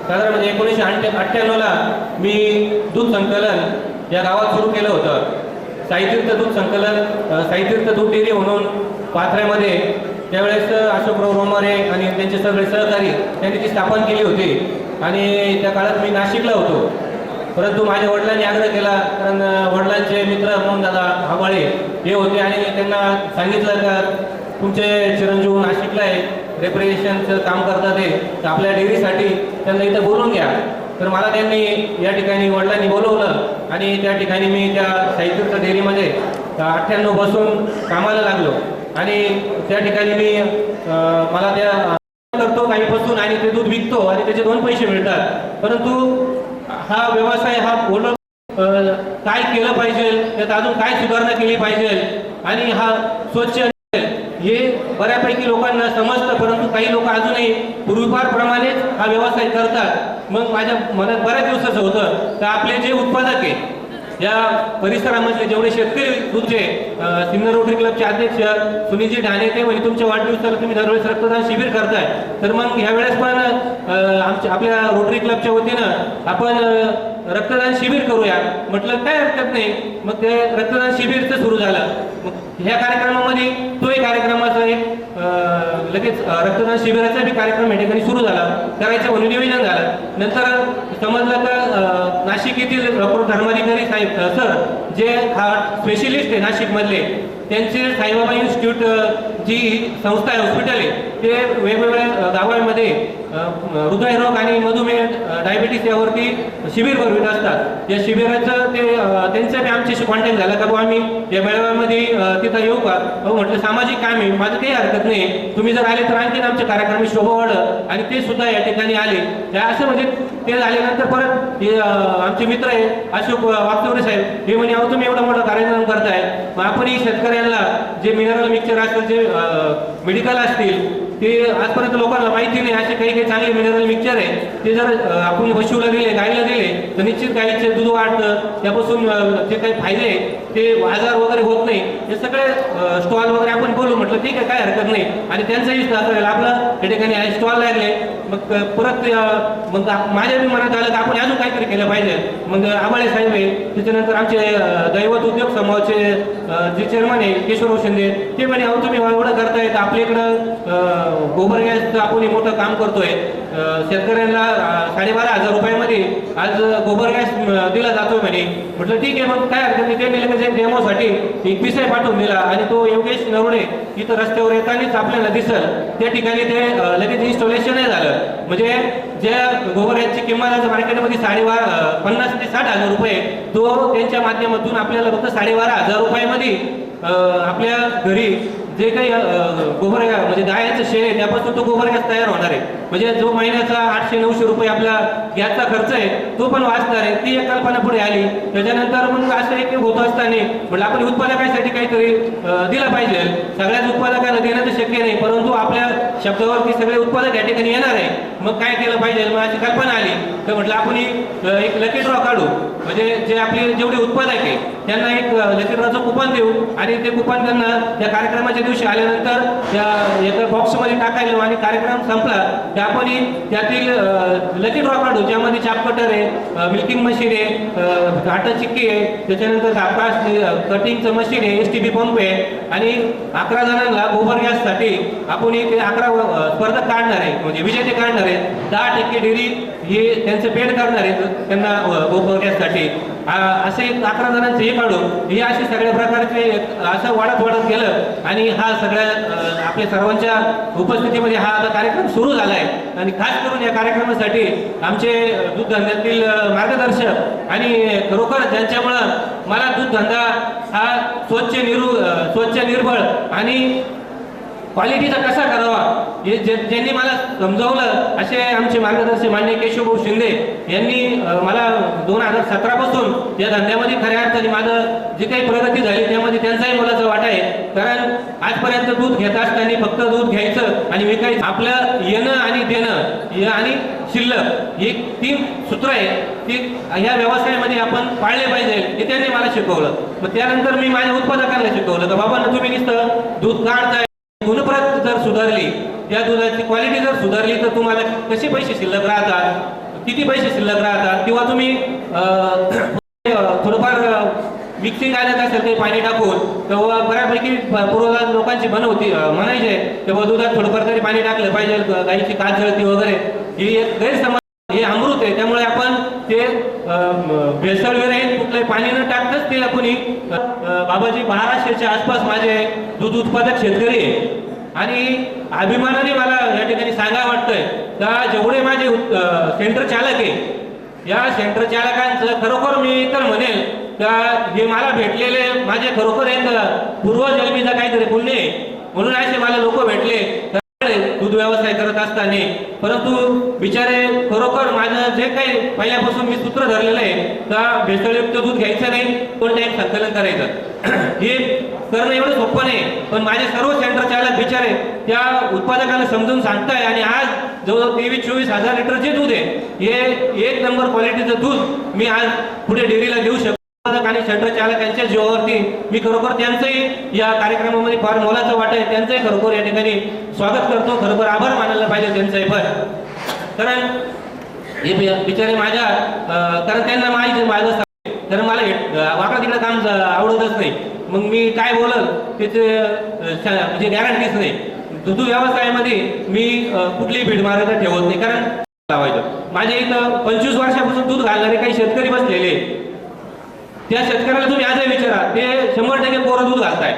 साधारण म्हणजे 1998ला मी दूध संकलन या गावात सुरू केलं होतं. साईतीर्थ दूध संकलन, साईतीर्थ दूध डेअरी म्हणून पाथऱ्यामध्ये त्यावेळेस अशोकराव रोमारे आणि त्यांचे सगळे सहकारी त्यांनी ती स्थापन केली होती. आणि त्या काळात मी नाशिकला होतो. परंतु माझ्या वडिलांनी आग्रह केला, कारण वडिलांचे मित्र मोहनदादा हबाळे हे होते आणि त्यांना सांगितलं का तुमचे चिरंजीव नाशिकला आहे, रेप्रेझेंटेशनचं काम करतात ते, तर आपल्या डेअरीसाठी त्यांना इथं बोलवून घ्या. तर मला त्यांनी या ठिकाणी वडिलांनी बोलवलं आणि त्या ठिकाणी मी त्या साईतीर्थ डेअरीमध्ये 98 पासून कामाला लागलो. आणि त्या ठिकाणी मी मला त्या करतो गाईपासून आणि ते दूध विकतो आणि त्याचे 2 पैसे मिळतात. परंतु हा व्यवसाय हा बोलत काय केलं पाहिजे, त्यात अजून काय सुधारणा केली पाहिजे आणि हा स्वच्छ हे बऱ्यापैकी लोकांना समजतं, परंतु काही लोक अजूनही पूर्वीपारप्रमाणेच हा व्यवसाय करतात. मग माझ्या मनात बऱ्याच दिवसाचं होतं तर आपले जे उत्पादक आहे या परिसरामधले जेवढे शेतकरी दूधचे सिन्नर रोटरी क्लबचे अध्यक्ष सुनीलजी ढाणे ते म्हणजे तुमच्या वाढदिवसाला तुम्ही दरवेळेस रक्तदान शिबिर करताय, तर मग ह्यावेळेस पण आपल्या रोटरी क्लबच्या वतीनं आपण रक्तदान शिबिर करूया. म्हटलं काय हरकत नाही. मग ते रक्तदान शिबिरचं सुरू झालं. मग ह्या कार्यक्रमामध्ये तोही कार्यक्रमाचा एक लगेच रक्तदान शिबिराचा बी कार्यक्रम या ठिकाणी सुरू झाला, करायचं म्हणून निवेदन झालं. नंतर समजलं का नाशिक येथील धर्माधिकारी साहेब सर जे हा स्पेशलिस्ट आहे नाशिकमधले, त्यांचे साईबाबा इन्स्टिट्यूट जी संस्था आहे, हॉस्पिटल आहे, ते वेगवेगळ्या गावांमध्ये हृदयरोग आणि मधुमेह डायबिटीस यावरती शिबिर भरवित असतात. या शिबिराचं ते त्यांचं बी आमच्याशी कॉन्टॅक्ट झाला का बुवा आम्ही या मेळाव्यामध्ये तिथं येऊ का. म्हटलं सामाजिक काम आहे, माझं काही हरकत नाही, तुम्ही जर आले तर आणखीन आमच्या कार्यक्रम शोभा वाढत. आणि ते सुद्धा या ठिकाणी आले. त्या असं म्हणजे ते झाल्यानंतर परत आमचे मित्र आहे अशोक वागचौरे साहेब, हे म्हणे अहो तुम्ही एवढा मोठा कार्यक्रम करताय, मग आपणही शेतकऱ्यांना जे मिनरल मिक्सचर असतील, जे मेडिकल असतील, ते आजपर्यंत लोकांना माहिती नाही, असे काही काही चांगले मिनरल मिक्सचर आहे, ते जर आपण पशुला दिले, गाईला दिले तर निश्चित गाईचे दूध वाढतं, त्यापासून जे काही फायदे ते आजार वगैरे होत नाही. हे सगळे स्टॉल वगैरे आपण बोलू. म्हटलं ठीक आहे, काय हरकत नाही. आणि त्यांचाही करेल आपलं या ठिकाणी स्टॉल लागले. मग परत मग माझ्या बी मनात आलं की आपण अजून काहीतरी केलं पाहिजे. मग आबाळे साहेब आहे, त्याच्यानंतर आमचे दैवत उद्योग समूहाचे जे चेअरमन आहे केशवराव शिंदे, ते म्हणे अहो तुम्ही एवढं करताय तर आपल्या इकडं गोबर गॅसचं आपण हे मोठं काम करतोय, शेतकऱ्यांना 12,500 रुपयामध्ये आज गोबर गॅस दिला जातोय म्हणे. म्हटलं ठीक आहे, मग काय हरकत नाही. त्यांनी लगेच डेमोसाठी एक विषय पाठवून दिला आणि तो योगेश नरोडे इथं रस्त्यावर येतानाच आपल्याला दिसल त्या ठिकाणी ते लगेच इन्स्टॉलेशनही झालं. म्हणजे ज्या गोबर गॅसची किंमत आज मार्केटमध्ये 50 ते 60,000 रुपये, तो त्यांच्या माध्यमातून आपल्याला फक्त 12,500 रुपयामध्ये आपल्या घरी जे काही गोबर म्हणजे गायचं शेण आहे त्यापासून तो गोबर गॅस तयार होणार आहे. म्हणजे जो महिन्याचा 800-900 रुपये आपला गॅसचा खर्च आहे तो पण वाचणार आहे. ती एक कल्पना पुढे आली. त्याच्यानंतर मग असं एक होत असताना म्हटलं आपण उत्पादकांसाठी काहीतरी दिलं पाहिजे. सगळ्याच उत्पादकांना देणं तर शक्य नाही, परंतु आपल्या शब्दावरती सगळे उत्पादक या ठिकाणी येणार आहे. मग काय केलं पाहिजे, मग अशी कल्पना आली. तर म्हटलं आपण एक लकी ड्रॉ काढू, म्हणजे जे आपले जेवढे उत्पादक आहे त्यांना एक लकी ड्रॉचं कुपन देऊ आणि ते कुपन त्यांना त्या कार्यक्रमाच्या दिवशी आल्यानंतर त्या एका बॉक्समध्ये टाकायला आणि कार्यक्रम संपला की आपण त्यातील लकी ड्रॉ काढू, ज्यामध्ये चाप कटर आहे, मिल्किंग मशीन आहे, आटा चिक्की आहे, त्याच्यानंतर कापकाश कटिंगचं मशीन आहे, STP पंप आहे आणि 11 जणांना गोबर गॅससाठी आपण ते 11 स्पर्धक काढणार आहे, म्हणजे विजेते काढणार आहे. 10% डेअरी हे त्यांचं पेड करणार आहे त्यांना गोबर गॅससाठी. असे 11 जणांचं हे काढून हे असे सगळ्या प्रकारचे असं वाढत गेलं आणि हा सगळ्या आपल्या सर्वांच्या उपस्थितीमध्ये हा आता कार्यक्रम सुरू झाला आहे. आणि खास करून या कार्यक्रमासाठी आमचे दूध धंद्यातील मार्गदर्शक आणि खरोखर ज्यांच्यामुळं मला दूध धंदा हा स्वच्छ निर्मळ आणि क्वालिटीचा कसा करावा हे ज्यांनी मला समजावलं असे आमचे मार्गदर्शक माननीय केशवभाऊ शिंदे यांनी मला 2017 पासून या धंद्यामध्ये खऱ्या अर्थाने माझं जी काही प्रगती झाली त्यामध्ये त्यांचाही मोलाचा वाटा आहे. कारण आजपर्यंत दूध घेत असताना फक्त दूध घ्यायचं आणि विकायचं, आपलं येणं आणि देणं आणि शिल्लक हे 3 सूत्र आहे ती ह्या व्यवसायामध्ये आपण पाळले पाहिजे हे त्यांनी मला शिकवलं. मग त्यानंतर मी माझ्या उत्पादकांना शिकवलं की बाबा तुम्ही नुसतं दूध काढताय, गुणप्रत जर सुधारली, त्या दुधाची क्वालिटी जर सुधारली तर तुम्हाला कसे पैसे शिल्लक राहतात किती पैसे शिल्लक राहतात किंवा तुम्ही थोडंफार मिक्सिंग आलं असेल ते पाणी टाकून तेव्हा बऱ्यापैकी पूर्वजात लोकांची म्हणायचे तेव्हा दुधात थोडंफार तरी पाणी टाकलं पाहिजे, गाईची काच जळती वगैरे, ही एक गैरसमज. हे अमृत आहे, त्यामुळे आपण ते भेसळविरहित कुठलंही पाणी न टाकताच ते आपण बाबाजी 1200च्या आसपास माझे दूध उत्पादक शेतकरी आहे आणि अभिमानाने मला या ठिकाणी सांगावं वाटतंय का जेवढे माझे सेंटर चालक आहे या सेंटर चालकांचं खरोखर मी तर म्हणेल का हे मला भेटलेले माझे खरोखर एक पूर्वजन्मीचा काहीतरी पुण्य आहे, म्हणून असे मला लोक भेटले दूध व्यवसाय करत असताना. परंतु बिचारे खरोखर माझं जे काही पहिल्यापासून मी सूत्र धरलेलं आहे का भेसळयुक्त दूध घ्यायचं नाही, दोन टाईम संकलन करायचं, हे करणं एवढं सोपं नाही. पण माझे सर्व सेंटर चालक बिचारे त्या उत्पादकांना समजून सांगताय आणि आज जवळजवळ 23-24 हजार लिटर जे दूध आहे हे 1 नंबर क्वालिटीचं दूध मी आज पुढे डेअरीला देऊ शकतो. आणि सेंटर चालकांच्या जीवावरती मी खरोखर त्यांचंही या कार्यक्रमामध्ये फार मोलाचं वाटत आहे, त्यांचंही खरोखर या ठिकाणी स्वागत करतो. खरोखर आभार मानायला पाहिजे त्यांचंही. पण कारण हे बिचारे माझ्या कारण त्यांना माझं कारण मला वाकडा तिकडे काम आवडतच नाही, मग मी काय बोलल त्याचे म्हणजे गॅरंटीच नाही. दूध व्यवसायामध्ये मी कुठलीही भीड मारायला ठेवत नाही, कारण लावायचं माझ्या इथं 25 वर्षापासून दूध घालणारे काही शेतकरी बसलेले, त्या शेतकऱ्याला तुम्ही आजही विचारा, ते 100% कोरं दूध घालताय.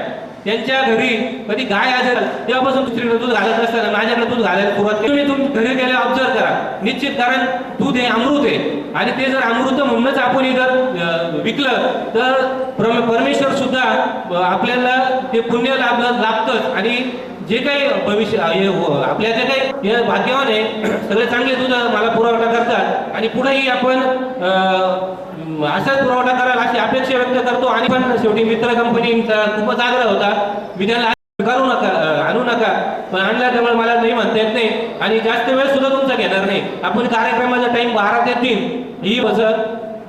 त्यांच्या घरी कधी गाय आजार तेव्हापासून दुसरीकडे दूध घालत असताना माझ्याकडे दूध घालायला सुरुवात केली. तुम्ही घरी गेले ऑब्झर्व करा निश्चित, कारण दूध हे अमृत आहे आणि ते जर अमृत म्हणूनच आपण जर विकलं तर परमेश्वर सुद्धा आपल्याला ते पुण्य लाभतंच आणि जे काही भविष्य आपल्या जे काही भाग्यवान आहे सगळे चांगले दूध मला पुरवठा करतात आणि पुढेही आपण असाच पुरवठा करायला अशी अपेक्षा व्यक्त करतो. आणि पण शेवटी मित्र कंपनीचा खूपच आग्रह होता, मी त्यांना करू नका आणू नका, पण आणला त्यामुळे मला नाही म्हणता येत नाही आणि जास्त वेळ सुद्धा तुमचा घेणार नाही. आपण कार्यक्रमाचा टाइम 12 ते 3 ही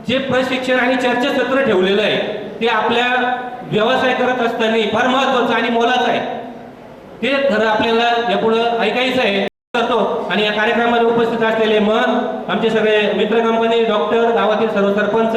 जे प्रशिक्षण आणि चर्चासत्र ठेवलेलं आहे ते आपल्या व्यवसाय करत असताना फार महत्वाचं आणि मोलाचं आहे. ते खरं आपल्याला यापुढं ऐकायचं आहे करतो. आणि या कार्यक्रमाला उपस्थित असलेले आमचे सगळे मित्र कंपनी, डॉक्टर, गावातील सर्व सरपंच,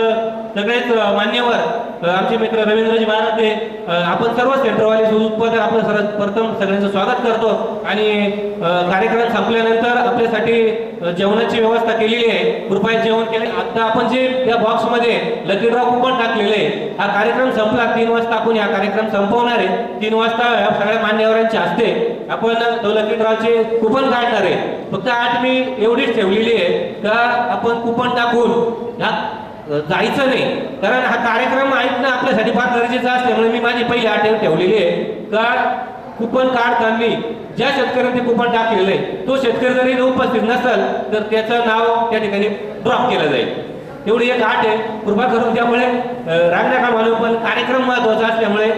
सगळेच मान्यवर, आमचे मित्र रवींद्रजी महाराज, आपण सर्व सेंटरवाले दूध उत्पादक आपलं सर्वप्रथम सगळ्यांचं स्वागत करतो. आणि कार्यक्रम संपल्यानंतर आपल्यासाठी जेवणाची व्यवस्था केलेली आहे, कृपया जेवण केले. आता आपण जे या बॉक्समध्ये लकी ड्रॉ कुपन टाकलेले आहे, हा कार्यक्रम संपला 3 वाजता आपण हा कार्यक्रम संपवणार आहे. 3 वाजता या सगळ्या मान्यवरांच्या हस्ते आपण तो लकी ड्रॉचे कुपन काढणार आहे. फक्त आठ मी एवढीच ठेवलेली आहे का आपण कुपन टाकून जायचं नाही, कारण हा कार्यक्रम ऐकणं आपल्यासाठी फार गरजेचं असल्यामुळे मी माझी पहिली आठ ठेवलेली आहे का कुपन काढताना ज्या शेतकऱ्यांनी कुपन टाकलेलं आहे तो शेतकरी जरी उपस्थित नसेल तर त्याचं नाव त्या ठिकाणी ड्रॉप केलं जाईल. एवढी एक आठ आहे, कृपा करून. त्यामुळे राग नका मानू, पण कार्यक्रम महत्वाचा असल्यामुळे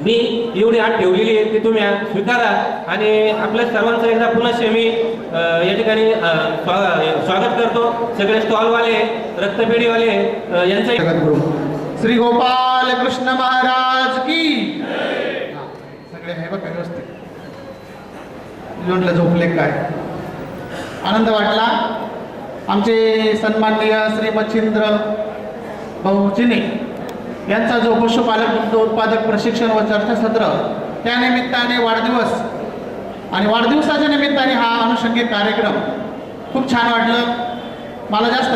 मी एवढी आठ ठेवलेली आहे ती तुम्ही स्वीकारा. आणि आपल्या सर्वांचं एकदा पुनश्च मी या ठिकाणी स्वागत करतो. सगळे स्टॉलवाले, रक्तपेढीवाले यांचं श्री गोपाल कृष्ण महाराज की सगळे आहे बघा व्यवस्थित. म्हटलं झोपले काय आनंद वाटला. आमचे सन्माननीय श्री मच्छिंद्र भाऊ चिने यांचा जो पशुपालक दुग्ध उत्पादक प्रशिक्षण व चर्चासत्र त्यानिमित्ताने वाढदिवस आणि वाढदिवसाच्या निमित्ताने हा अनुषंगिक कार्यक्रम खूप छान वाटलं मला. जास्त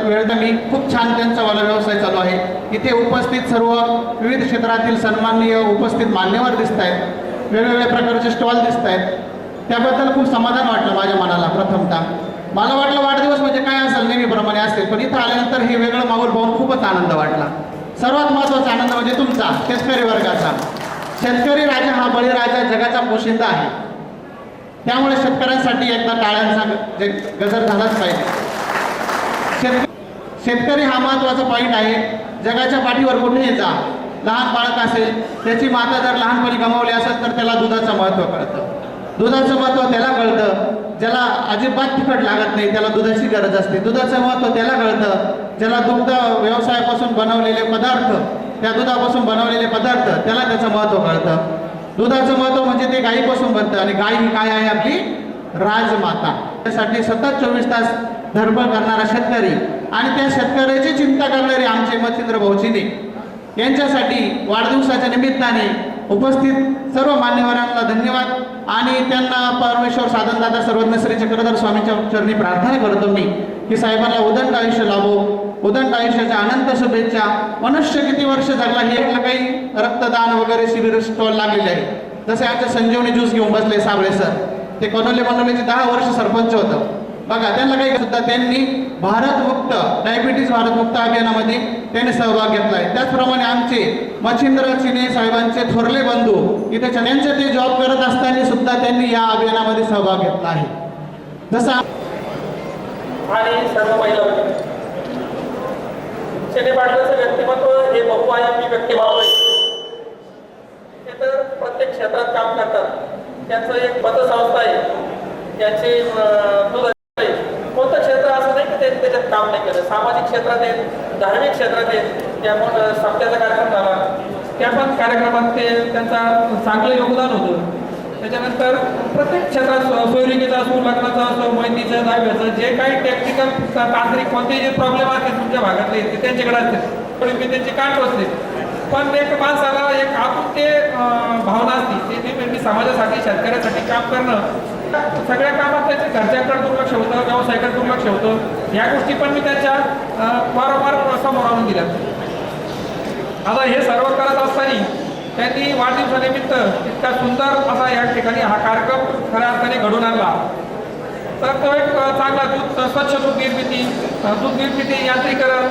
वेळ तर मी खूप छान त्यांचा वाला व्यवसाय चालू आहे. इथे उपस्थित सर्व विविध क्षेत्रातील सन्माननीय उपस्थित मान्यवर दिसत आहेत, वेगवेगळ्या प्रकारचे स्टॉल दिसत आहेत, त्याबद्दल खूप समाधान वाटलं माझ्या मनाला. प्रथमतः मला वाटलं वाढदिवस म्हणजे काय असेल नेहमीप्रमाणे असेल, पण इथं आल्यानंतर हे वेगळं माहोल पाहून खूपच आनंद वाटला. सर्वात महत्त्वाचा आनंद म्हणजे तुमचा शेतकरी वर्गाचा. शेतकरी राजा हा बळीराजा जगाचा पोशिंदा आहे, त्यामुळे शेतकऱ्यांसाठी एकदा टाळ्यांचा गजर झालाच पाहिजे. शेतकरी हा महत्त्वाचा पॉईंट आहे. जगाच्या पाठीवर कुठेही जा, लहान बाळक असेल त्याची माता जर लहानपणी गमावली असेल तर त्याला दुधाचं महत्त्व कळतं. दुधाचं महत्त्व त्याला कळतं ज्याला अजिबात तिखट लागत नाही, त्याला दुधाची गरज असते. दुधाचं महत्त्व त्याला कळतं ज्याला दुग्ध व्यवसायापासून बनवलेले पदार्थ, त्या दुधापासून बनवलेले पदार्थ त्याला त्याचं महत्त्व कळतं. दुधाचं महत्त्व म्हणजे ते गाईपासून बनतं आणि गाय ही काय आहे आपली राजमाता. त्यासाठी सतत 24 तास धडपड करणारा शेतकरी आणि त्या शेतकऱ्याची चिंता करणारे आमचे मच्छिंद्र भाऊचिने यांच्यासाठी वाढदिवसाच्या निमित्ताने उपस्थित सर्व मान्यवरांना धन्यवाद आणि त्यांना परमेश्वर साधनदाता सर्वज्ञ श्री चक्रधर स्वामींच्या चरणी प्रार्थना करतो मी की साहेबांना उदंड आयुष्य लाभो, उदंड आयुष्याच्या अनंत शुभेच्छा. मनुष्य किती वर्ष जगला हे आपलं काही रक्तदान वगैरे शिबिर स्टॉल लागलेले आहे. जसे आमचे संजीवनी ज्यूस घेऊन बसले साबळे सर, ते कोनोलेचे 10 वर्ष सरपंच होतं बघा. त्यांना काही सुद्धा त्यांनी भारतमुक्त डायबिटीज भारतमुक्त अभियानामध्ये त्यांनी सहभाग घेतला आहे. त्याचप्रमाणे आमचे मच्छिंद्र चिने साहेबांचे थोरले बंधू इथे चण्यांचे ते जॉब करत असताना सुद्धा त्यांनी या अभियानामध्ये सहभाग घेतला आहे. जसं आणि सर्व महिला चेने पाटलाचं व्यक्तिमत्व हे बहुआयामी व्यक्तिमत्व आहे. ते तर प्रत्येक क्षेत्रात काम करतात. त्यांचं एक पतसंस्था आहे, त्यांचे दूध कोणतं क्षेत्र असं नाही की ते त्याच्यात काम नाही केलं. सामाजिक क्षेत्रात आहेत, धार्मिक क्षेत्रात आहेत. त्यामुळे सप्त्याचा कार्यक्रम झाला, त्या पण कार्यक्रमात ते त्यांचा चांगलं योगदान होतं. त्याच्यानंतर प्रत्येक क्षेत्रात सोयरिकेचा असो, लग्नाचा असो, माहितीचं दहाव्याचं जे काही टेक्निकल तांत्रिक कोणतेही जे प्रॉब्लेम असतील तुमच्या भागातले ते त्यांच्याकडे असतील, मी त्यांची काट असते. पण एक माणसाला एक आपण ते भावना असते ते समाजासाठी शेतकऱ्यासाठी काम करणं. सगळ्या कामात त्याच्या घरच्याकडे दुर्लक्ष होतं, व्यवसायाकडे दुर्लक्ष होतं. या गोष्टी पण मी त्यांच्या वारंवार समोर आणून दिल्या. आता हे सर्व करत असताना त्यांनी वाढदिवसानिमित्त इतका सुंदर असा या ठिकाणी हा कार्यक्रम खऱ्या अर्थाने घडून आणला. तर तो एक चांगला दूध स्वच्छ दूध निर्मिती यांत्रिकरण,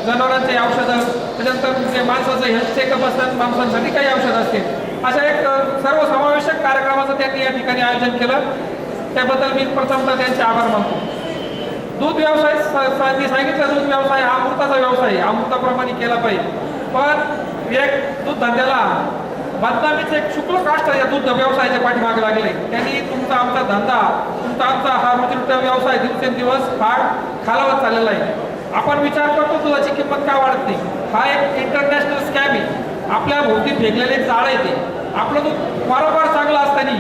जनावरांचे औषधं, त्याच्यानंतर जे माणसाचं हेल्थ चेकअप असतात, माणसांसाठी काही औषधं असतील, अशा एक सर्वसमावेशक कार्यक्रमाचं त्यांनी या ठिकाणी आयोजन केलं. त्याबद्दल मी प्रथमतः त्यांचे आभार मानतो. दूध व्यवसाय मी सांगितलं, दूध व्यवसाय हा अमृताचा व्यवसाय, अमृताप्रमाणे केला पाहिजे. पण एक दूध धंद्याला बदनामीचं एक शुक्ल काष्ट या दूध व्यवसायाच्या पाठीमागे लागले. त्यांनी तुमचा आमचा धंदा, तुमचा आमचा हा रोजीरोटी व्यवसाय दिवसेंदिवस फार खालावत चाललेला आहे. आपण विचार करतो दुधाची किंमत का वाढत नाही. हा एक इंटरनॅशनल स्कॅम आहे. आपल्या भोवती फेकलेले जाळ येते. आपलं दूध वारंवार चांगलं असताना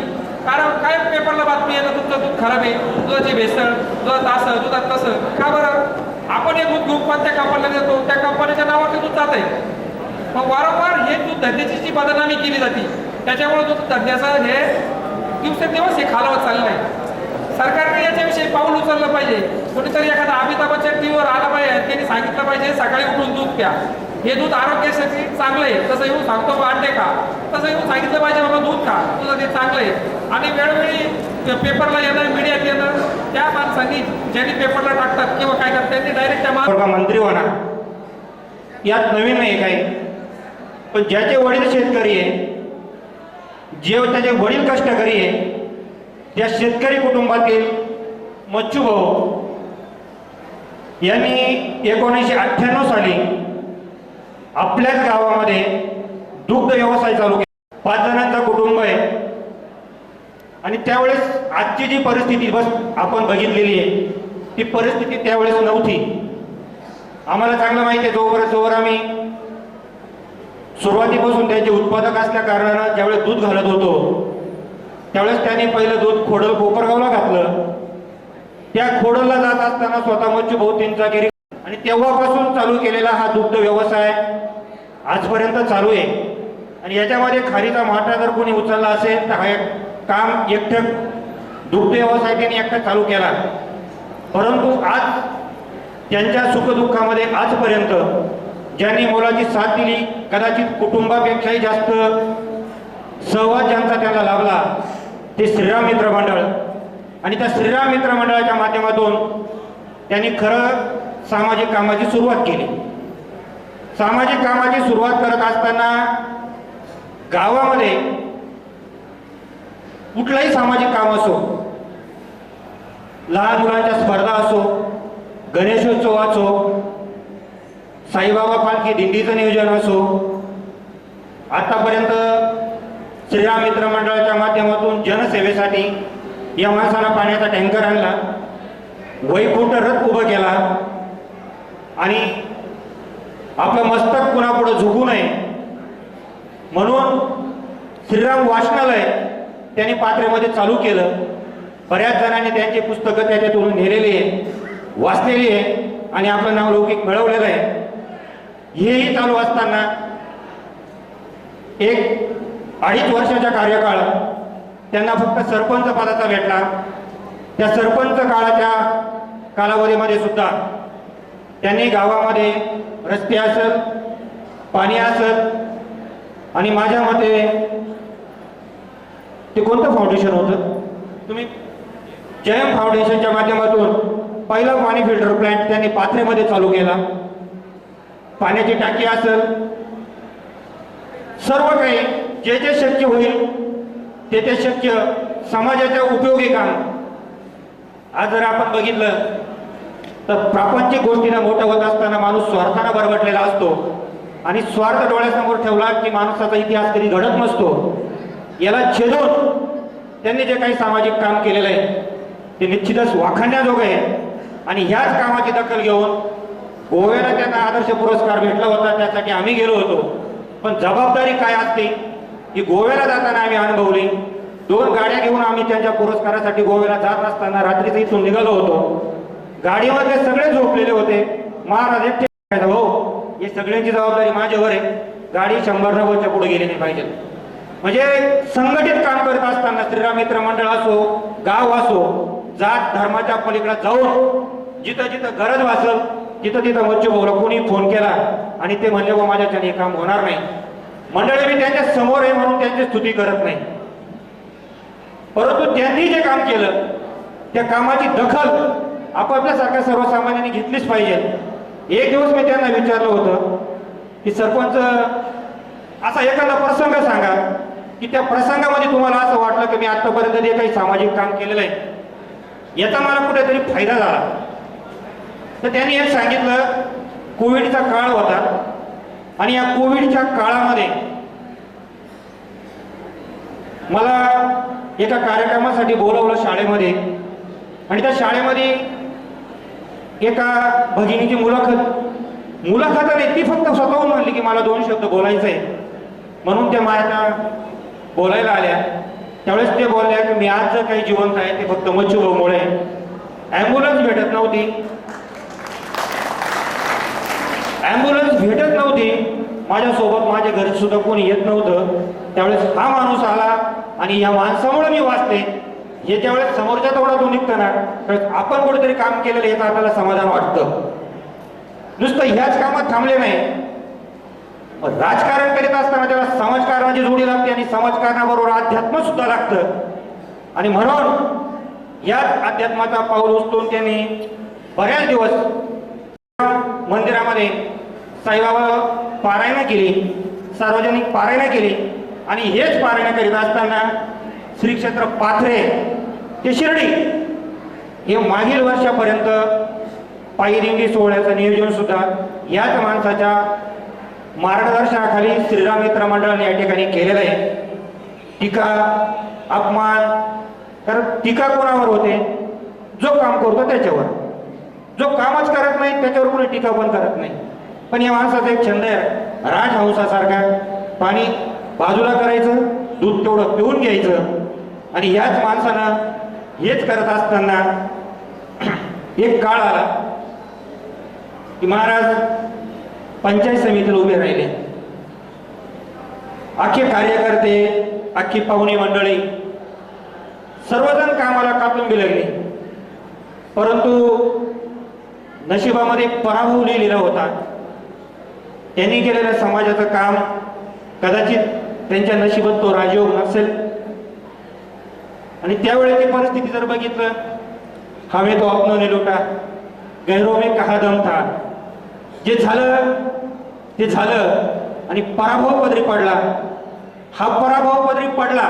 कारण काय पेपरला बातमी आहे ना तुमचं दूध खराब आहे, दुधाची भेसळ, दुधात असं, दुधात तसं. का बरं? आपण हे दूध घेऊन कोणत्या कंपनीला देतो, त्या कंपनीच्या नावावर दूध जात आहे. मग वारंवार हे दूध धंद्याची जी बदनामी केली जाते, त्याच्यामुळे दूध धंद्याचं हे दिवसेंदिवस हे खालावत चाललं आहे. सरकारने याच्याविषयी पाऊल उचललं पाहिजे. कोणीतरी एखादा अमिताभ बच्चन टीव्हीवर आला पाहिजे, त्यांनी सांगितलं पाहिजे सकाळी उठून दूध प्या, हे दूध आरोग्यासाठी चांगलं आहे. तसं येऊन सांगतो अंडे खा, तसं येऊन सांगितलं पाहिजे बाबा दूध खा, तुझं ते चांगलं आहे. आणि वेळोवेळी पेपरला येणं, मीडियात येणं, त्या माणसांनी ज्यांनी पेपरला टाकतात किंवा काय करतात त्यांनी डायरेक्ट त्या मंत्री होणार यात नवीन नाही काही. पण ज्याचे वडील शेतकरी आहे, जे त्याचे वडील कष्टकरी आहे, त्या शेतकरी कुटुंबातील मच्छू भाऊ यांनी 1998 साली आपल्याच गावामध्ये दुग्ध व्यवसाय चालू केला. 5 जणांचं कुटुंब आहे. आणि त्यावेळेस आजची जी परिस्थिती आपण बघितलेली आहे ती परिस्थिती त्यावेळेस नव्हती. आम्हाला चांगलं माहिती आहे, जोवर आम्ही सुरुवातीपासून त्यांचे उत्पादक असल्या कारणानं ज्यावेळेस दूध घालत होतो त्यावेळेस त्यांनी पहिलं दूध खोडल कोपरगावला घातलं. त्या खोडलला जात असताना स्वतः मच्छू भाऊ त्यांचा गेरी आणि तेव्हापासून चालू केलेला हा दुग्ध व्यवसाय आजपर्यंत चालू आहे. आणि याच्यामध्ये खारीचा माठा जर कोणी उचलला असेल तर हा काम एकटं दुग्ध व्यवसाय त्यांनी एकटा चालू केला. परंतु आज त्यांच्या सुखदुःखामध्ये आजपर्यंत ज्यांनी मोलाची साथ दिली, कदाचित कुटुंबापेक्षाही जास्त सहवास ज्यांचा त्यांना लाभला ते श्रीराम मित्र मंडळ. आणि त्या श्रीराम मित्र मंडळाच्या माध्यमातून त्यांनी खरं सामाजिक कामाची सुरुवात केली. सामाजिक कामाची सुरुवात करत असताना गावामध्ये कुठलंही सामाजिक काम असो, लहान मुलांच्या स्पर्धा असो, गणेशोत्सव असो, साईबाबा पालखी दिंडीचं नियोजन असो, आतापर्यंत श्रीराम मित्र मंडळाच्या माध्यमातून जनसेवेसाठी या माणसाला पाण्याचा टँकर आणला, वैकुंठ रथ उभं केला आणि आपलं मस्तक कुणापुढे झुकू नये म्हणून श्रीराम वाचनालय त्यांनी पात्रेमध्ये चालू केलं. बऱ्याच जणांनी त्यांची पुस्तकं त्याच्यातून नेलेली आहे, वाचलेली आहे आणि आपलं नाव लौकिक मिळवलेलं आहे. हेही चालू असताना एक 2.5 वर्षाचा कार्यकाळ त्यांना फक्त सरपंच पदाचा भेटला. त्या सरपंच काळाच्या कालावधीमध्ये सुद्धा त्यांनी गावामध्ये रस्ते असत, पाणी असत आणि माझ्या मते ते कोणतं फाउंडेशन होतं, तुम्ही जयम फाउंडेशनच्या माध्यमातून पहिला पाणी फिल्टर प्लॅन्ट त्यांनी पाथरेमध्ये चालू केला. पाण्याची टाकी असेल, सर्व काही जे जे शक्य होईल ते ते शक्य समाजाच्या उपयोगी काम. आज जर आपण बघितलं तर प्रापंचिक गोष्टीनं मोठं होत असताना माणूस स्वार्थानं बरगटलेला असतो आणि स्वार्थ डोळ्यासमोर ठेवला की माणसाचा इतिहास कधी घडत नसतो. याला छेदून त्यांनी जे काही सामाजिक काम केलेलं आहे ते निश्चितच वाखाणण्याजोगं आहे. आणि ह्याच कामाची दखल घेऊन गोव्याला त्यांना आदर्श पुरस्कार भेटला होता, त्यासाठी आम्ही गेलो होतो. पण जबाबदारी काय असते ही गोव्याला जाताना आम्ही अनुभवली. 2 गाड्या घेऊन आम्ही त्यांच्या पुरस्कारासाठी गोव्याला जात असताना रात्रीच इथून निघालो होतो. गाडीमध्ये सगळे झोपलेले होते. महाराज एकटे हो, हे सगळ्यांची जबाबदारी माझ्यावर आहे. गाडी 100-90च्या पुढे गेली नाही पाहिजे. म्हणजे संघटित काम करत असताना श्रीराम मित्र मंडळ असो, गाव असो, जात धर्माच्या पलीकडे जाऊन जिथं जिथं गरज वाचल तिथं तिथं मच्छू भाऊला कोणी फोन केला आणि ते म्हणले व माझ्याच्याने काम होणार नाही. मंडळी मी त्यांच्या समोर आहे म्हणून त्यांची स्तुती करत नाही, परंतु त्यांनी जे काम केलं त्या कामाची दखल आपापल्यासारख्या सर्वसामान्यांनी घेतलीच पाहिजे. एक दिवस मी त्यांना विचारलं होतं की सरपंच असा एखादा प्रसंग सांगा की त्या प्रसंगामध्ये तुम्हाला असं वाटलं की मी आतापर्यंत जे काही सामाजिक काम केलेलं आहे याचा मला कुठेतरी फायदा झाला. तर त्यांनी एक सांगितलं, कोविडचा काळ होता आणि या कोविडच्या काळामध्ये मला एका कार्यक्रमासाठी बोलवलं शाळेमध्ये आणि त्या शाळेमध्ये एका भगिनीची मुलाखत नाही, ती फक्त स्वतःहून म्हणली की मला 2 शब्द बोलायचं आहे. म्हणून त्या माझ्या बोलायला आल्या. त्यावेळेस ते बोलल्या की मी आज जर काही जिवंत आहे ते फक्त मच्छू भाऊमुळे. ॲम्ब्युलन्स भेटत नव्हती, माझ्यासोबत माझ्या घरी सुद्धा कोणी येत नव्हतं. त्यावेळेस हा माणूस आला आणि या माणसामुळे मी वाचते. हे त्यावेळेस समोरच्या तोडातून निघतं ना, तर आपण कुठेतरी काम केलेलं याचं आपल्याला समाधान वाटतं. नुसतं ह्याच कामात थांबले नाही, राजकारण करीत असताना त्याला समाजकारणाची जोडी लागते आणि समाजकारणाबरोबर अध्यात्म सुद्धा लागतं. आणि म्हणून याच अध्यात्माचा पाऊल उचलून त्यांनी बऱ्याच दिवस मंदिरामध्ये साईबाबा पारायण केली, सार्वजनिक पारायण केली. आणि हेच पारायण करीत असताना श्री क्षेत्र पाथरे ते शिर्डी हे मागील वर्षापर्यंत पायी दिंडी सोहळ्याचं नियोजन सुद्धा याच माणसाच्या मार्गदर्शनाखाली श्रीराम मित्र मंडळाने या ठिकाणी केलेलं आहे. टीका अपमान, तर टीका कोणावर होते? जो काम करतो त्याच्यावर. जो कामच करत नाही त्याच्यावर कोणी टीका पण करत नाही. पण या माणसाचा एक छंद आहे, राजहंसासारखा पाणी बाजूला करायचं, दूध तेवढं पिऊन घ्यायचं. आणि ह्याच माणसानं हेच करत असताना एक काळ आला की महाराज पंचायत समितीला उभे राहिले. अख्खे कार्यकर्ते, अख्खी पाहुणी मंडळी सर्वजण कामाला कापून लागले. परंतु नशिबामध्ये पराभव लिहिलेला होता. त्यांनी केलेलं समाजाचं काम कदाचित त्यांच्या नशिबात तो राजयोग नसेल. आणि त्यावेळेची परिस्थिती जर बघितलं, हमें तो अपनों लुटा, गैरों में कहा दम था. जे झालं ते झालं आणि पराभव पदरी पडला. हा पराभव पदरी पडला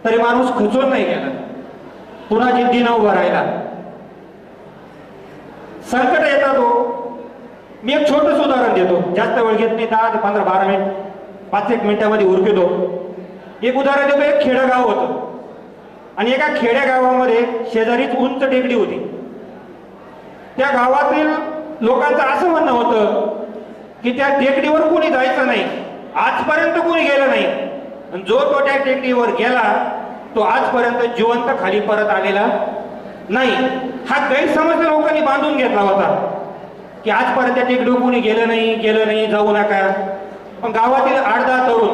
तरी माणूस खचून नाही गेला, पुन्हा जिद्दीनं उभा राहिला. संकट येतात हो. मी एक छोटंच उदाहरण देतो, जास्त वेळ घेत नाही, 10 ते 15-12 मिनिट, 5-1 मिनिटामध्ये उरकतो. एक उदाहरण देतो. एक खेडेगाव होतं आणि एका खेडेगावामध्ये शेजारीच उंच टेकडी होती. त्या गावातील लोकांचं असं म्हणणं होतं की त्या टेकडीवर कोणी जायचं नाही, आजपर्यंत कोणी गेलं नाही. जो तो त्या टेकडीवर गेला तो आजपर्यंत जिवंत खाली परत आलेला नाही. हा गैरसमज लोकांनी बांधून घेतला होता की आजपर्यंत टेकडीवर कोणी गेलं नाही, जाऊ नका. पण गावातील 8-10 तरुण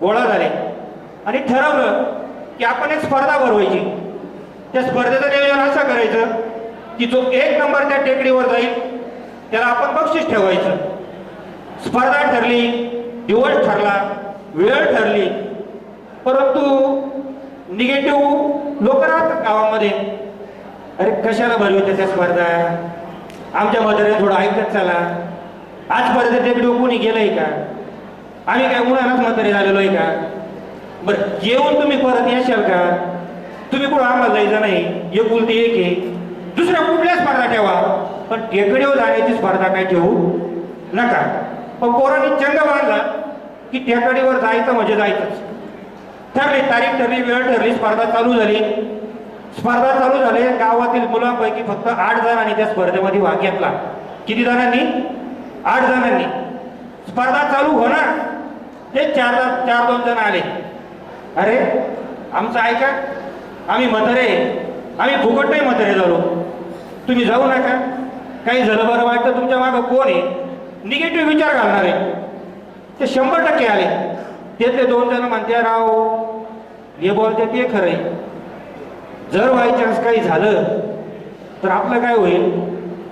गोळा झाले आणि ठरवलं की आपण एक स्पर्धा भरवायची. त्या स्पर्धेचं नियोजन असं करायचं की जो 1 नंबर त्या टेकडीवर जाईल त्याला आपण बक्षीस ठेवायचं. स्पर्धा ठरली, दिवस ठरला, वेळ ठरली, परंतु निगेटिव्ह लोक राहतात गावामध्ये. अरे कशाला भरवते त्या स्पर्धा, आमच्या म्हाताऱ्याने थोडं ऐकत चला, आजपर्यंत टेकडीवर कोणी गेलंय का, आम्ही काय उन्हाळ्यात म्हातारे झालेलो आहे का. बरं येऊन तुम्ही परत येशाल का, तुम्ही कुठं आम्हाला जायचं नाही, एक बोलते एक आहे, दुसऱ्या कुठल्या स्पर्धा ठेवा, पण टेकडीवर जाण्याची स्पर्धा काय ठेवू नका. पण पोरांनी चंग बांधला की टेकडीवर जायचं म्हणजे जायचंच. ठरली तारीख, ठरली वेळ, ठरली, स्पर्धा चालू झाली. स्पर्धा चालू झाली, गावातील मुलांपैकी फक्त 8 जणांनी त्या स्पर्धेमध्ये भाग घेतला. किती जणांनी? 8 जणांनी. स्पर्धा चालू होणार ते 4-2 जण आले. अरे आमचं ऐका, आम्ही म्हातारे, आम्ही फुकट नाही म्हातारे झालो, तुम्ही जाऊ नका. काही झालं बरं वाटतं, तुमच्या मागं कोण आहे निगेटिव्ह विचार घालणारे ते 100% आले. त्यातले 2 जण म्हणते राव हे बोलते ते खरंय, जर बाय चान्स काही झालं तर आपलं काय होईल.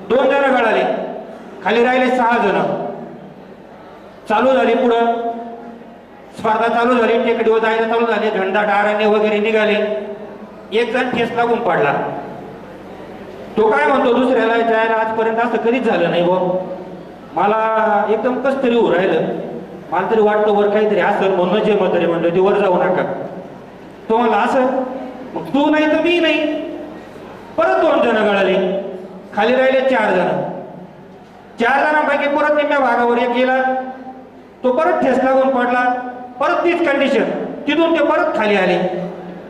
2 जण गळाले, खाली राहिले 6 जण. चालू झाली पुढं स्पर्धा चालू झाली, टेकडीवर जायला चालू झाले, झंडा डाराने वगैरे निघाले. एक जण ठेस लागून पडला. तो काय म्हणतो दुसऱ्याला, जायला आजपर्यंत असं कधीच झालं नाही बो, मला एकदम कस तरी होऊ राहिलं, मला तरी वाटतं वर काहीतरी असं म्हणून जे म्हातारे म्हणलं ते वर जाऊ नका. तो म्हणला असं, मग तू नाही तर मी नाही. परत 2 जण गळाले, खाली राहिले 4 जण. 4 जणांपैकी परत निम्म्या भागावर एक गेला, तो परत ठेस लागून पडला. परत तीच कंडिशन, तिथून ते परत खाली आले.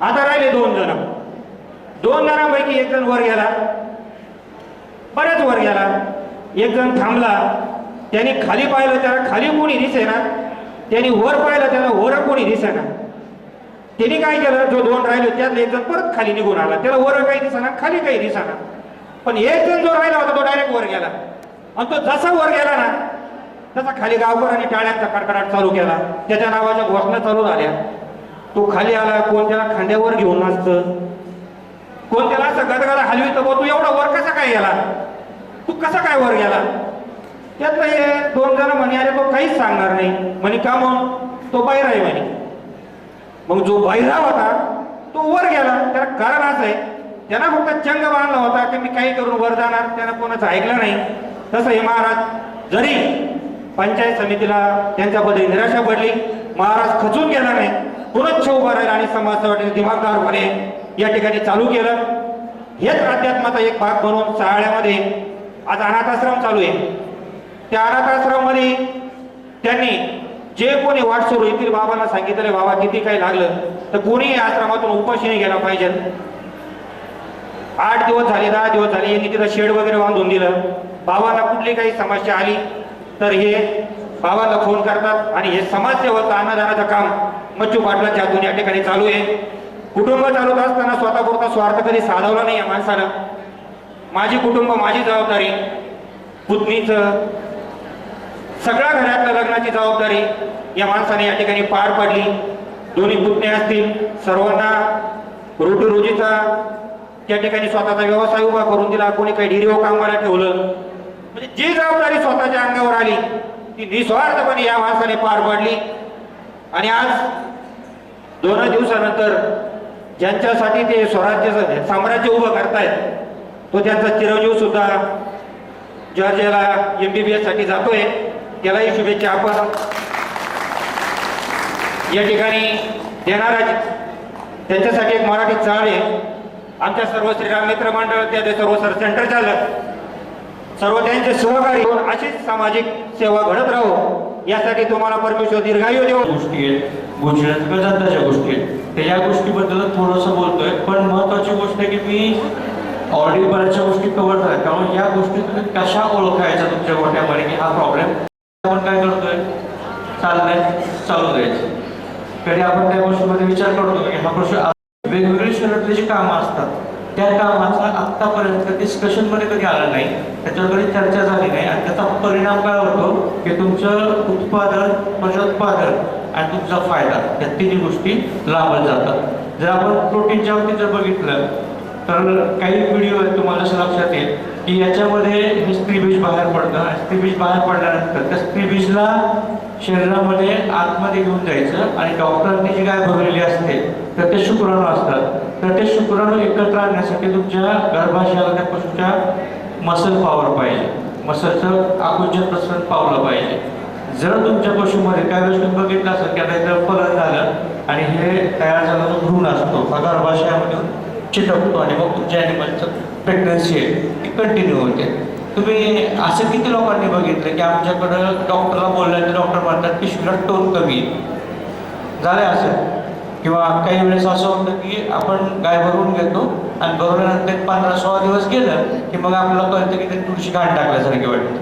आता राहिले 2 जण. 2 जणांपैकी एक जण वर गेला, बऱ्याच वर गेला. एक जण थांबला, त्याने खाली पाहिलं, त्याला खाली कोणी दिसेना. त्याने वर पाहिलं, त्याला वर कोणी दिसेना. त्यांनी काय केलं, जो 2 राहिले त्यातला एक जण परत खाली निघून आला. त्याला वर काही दिसेना, खाली काही दिसेना. पण एक जण जो राहिला होता तो डायरेक्ट वर गेला. आणि तो जसा वर गेला ना तसा खाली गावकऱ्यांनी टाळ्यांचा कडकडाट चालू केला, त्याच्या नावाच्या घोषणा चालू झाल्या. तो खाली आला, कोण त्याला खांद्यावर घेऊन नाचतं, कोण त्याला असं गदगदा हलवित, तू एवढा वर कसा काय गेला, तू कसा काय वर गेला. त्यातलं हे 2 जण म्हणे अरे तो काहीच सांगणार नाही. म्हणे का मग, तो बाहेर आहे म्हणे. मग जो बाहेरा होता तो वर गेला. त्याला कारण असं आहे, त्यांना फक्त चंग बांधला होता की मी काही करून वर जाणार, त्यानं कोणाचं ऐकलं नाही. तसं हे महाराज जरी पंचायत समितीला त्यांच्याबद्दल निराशा पडली, महाराज खचून गेला नाही, पुनच्छ उभा राहिला आणि समाजसेवेने दिमागदारपणे या ठिकाणी चालू केलं. हेच अध्यात्माचा एक भाग म्हणून साहाळ्यामध्ये आज अनाथाश्रम चालू आहे. त्या अनाथाश्रममध्ये त्यांनी जे कोणी वाट सुरू येथील बाबांना सांगितले, बाबा किती काही लागलं तर कोणीही आश्रमातून उपाशी नाही गेला पाहिजे. 8 दिवस झाले, 10 दिवस झाले, यांनी तिथं शेड वगैरे बांधून दिलं. बाबांना कुठली काही समस्या आली तर हे बाबांना फोन करतात आणि हे समाजसेवेचं अन्नदानाचं काम मच्छू पाटलाच्या हातून या ठिकाणी चालू आहे. कुटुंब चालवत असताना स्वतःपुरता स्वार्थ कधी साधवला नाही या माणसानं. माझी कुटुंब माझी जबाबदारी, पुतणीचं सगळ्या घरातल्या लग्नाची जबाबदारी या माणसाने या ठिकाणी पार पाडली. दोन्ही पुतणे असतील, सर्वांना रोजीरोटीचा त्या ठिकाणी स्वतःचा व्यवसाय उभा करून दिला. कोणी काही डेअरीवर कामाला ठेवलं. म्हणजे जी जबाबदारी स्वतःच्या अंगावर आली ती निस्वार्थपणे या माणसाने पार पाडली. आणि आज 2 दिवसानंतर ज्यांच्यासाठी ते स्वराज्य साम्राज्य उभं करतायत तो त्यांचा चिरंजीव सुद्धा जॉर्जियाला MBBS साठी जातोय. त्यालाही शुभेच्छा आपण या ठिकाणी देणार. त्यांच्यासाठी एक मराठी चाळ आहे. आमच्या सर्व श्रीराम मित्र मंडळ, त्या सर्व सेंटर चालक, सर्व त्यांचे सहकारी होऊन अशीच सामाजिक सेवा घडत राहो यासाठी तुम्हाला परमेश्वर दीर्घायू देव. गोष्टी आहेत, गजांताच्या गोष्टी आहेत, तर या गोष्टीबद्दल थोडंसं बोलतोय. पण महत्वाची गोष्ट आहे की मी ऑलरेडी बऱ्याचशा गोष्टी कव्हर झाल्या, त्यामुळे या गोष्टी तुम्ही कशा ओळखायच्या तुमच्या मोठ्यामध्ये की हा प्रॉब्लेम आपण काय करतोय, चालू द्यायचं. कधी आपण त्या गोष्टीमध्ये विचार करतो की हा प्रश्न वेगवेगळे शरीरातले जे कामं असतात त्या कामाचा आत्तापर्यंत डिस्कशनमध्ये कधी आला नाही, त्याच्यावर कधी चर्चा झाली नाही आणि त्याचा परिणाम काय होतो की तुमचं उत्पादन, उत्पादन आणि तुमचा फायदा या तिन्ही गोष्टी लांबत जातात. जर आपण प्रोटीनच्या बाबतीत जर बघितलं तर काही व्हिडिओ आहेत तुम्हाला असं लक्षात येईल की याच्यामध्ये हे स्त्रीबीज बाहेर पडतं आणि स्त्रीबीज बाहेर पडल्यानंतर त्या स्त्रीबीजला शरीरामध्ये आतमध्ये घेऊन जायचं आणि डॉक्टरांनी जी काय बघलेली असते तर ते शुक्राणू असतात, तर ते शुक्राणू एकत्र आणण्यासाठी तुमच्या गर्भाशयाला त्या पशूच्या मसल पॉवर पाहिजे, मसलचं आकुंचन प्रसरण पावलं पाहिजे. जर तुमच्या पशूमध्ये काय गोष्टी बघितलं असेल की आता इथं फलन झालं आणि हे तयार झाला जो भ्रूण असतो हा गर्भाशयामधून चिटकतो आणि मग तुमच्या ॲनिमलचं प्रेग्नन्सी आहे ती कंटिन्यू होते. तुम्ही असं किती लोकांनी बघितलं की आमच्याकडं डॉक्टरला बोलल्यानंतर डॉक्टर म्हणतात पिशवीला टोन कमी झालं असं, किंवा काही वेळेस असं होतं की आपण गाय भरवून घेतो आणि भरवल्यानंतर 15-16 दिवस गेलं की मग आपल्याला कळतं की ते तुळशी घाण टाकल्यासारखी वाटते.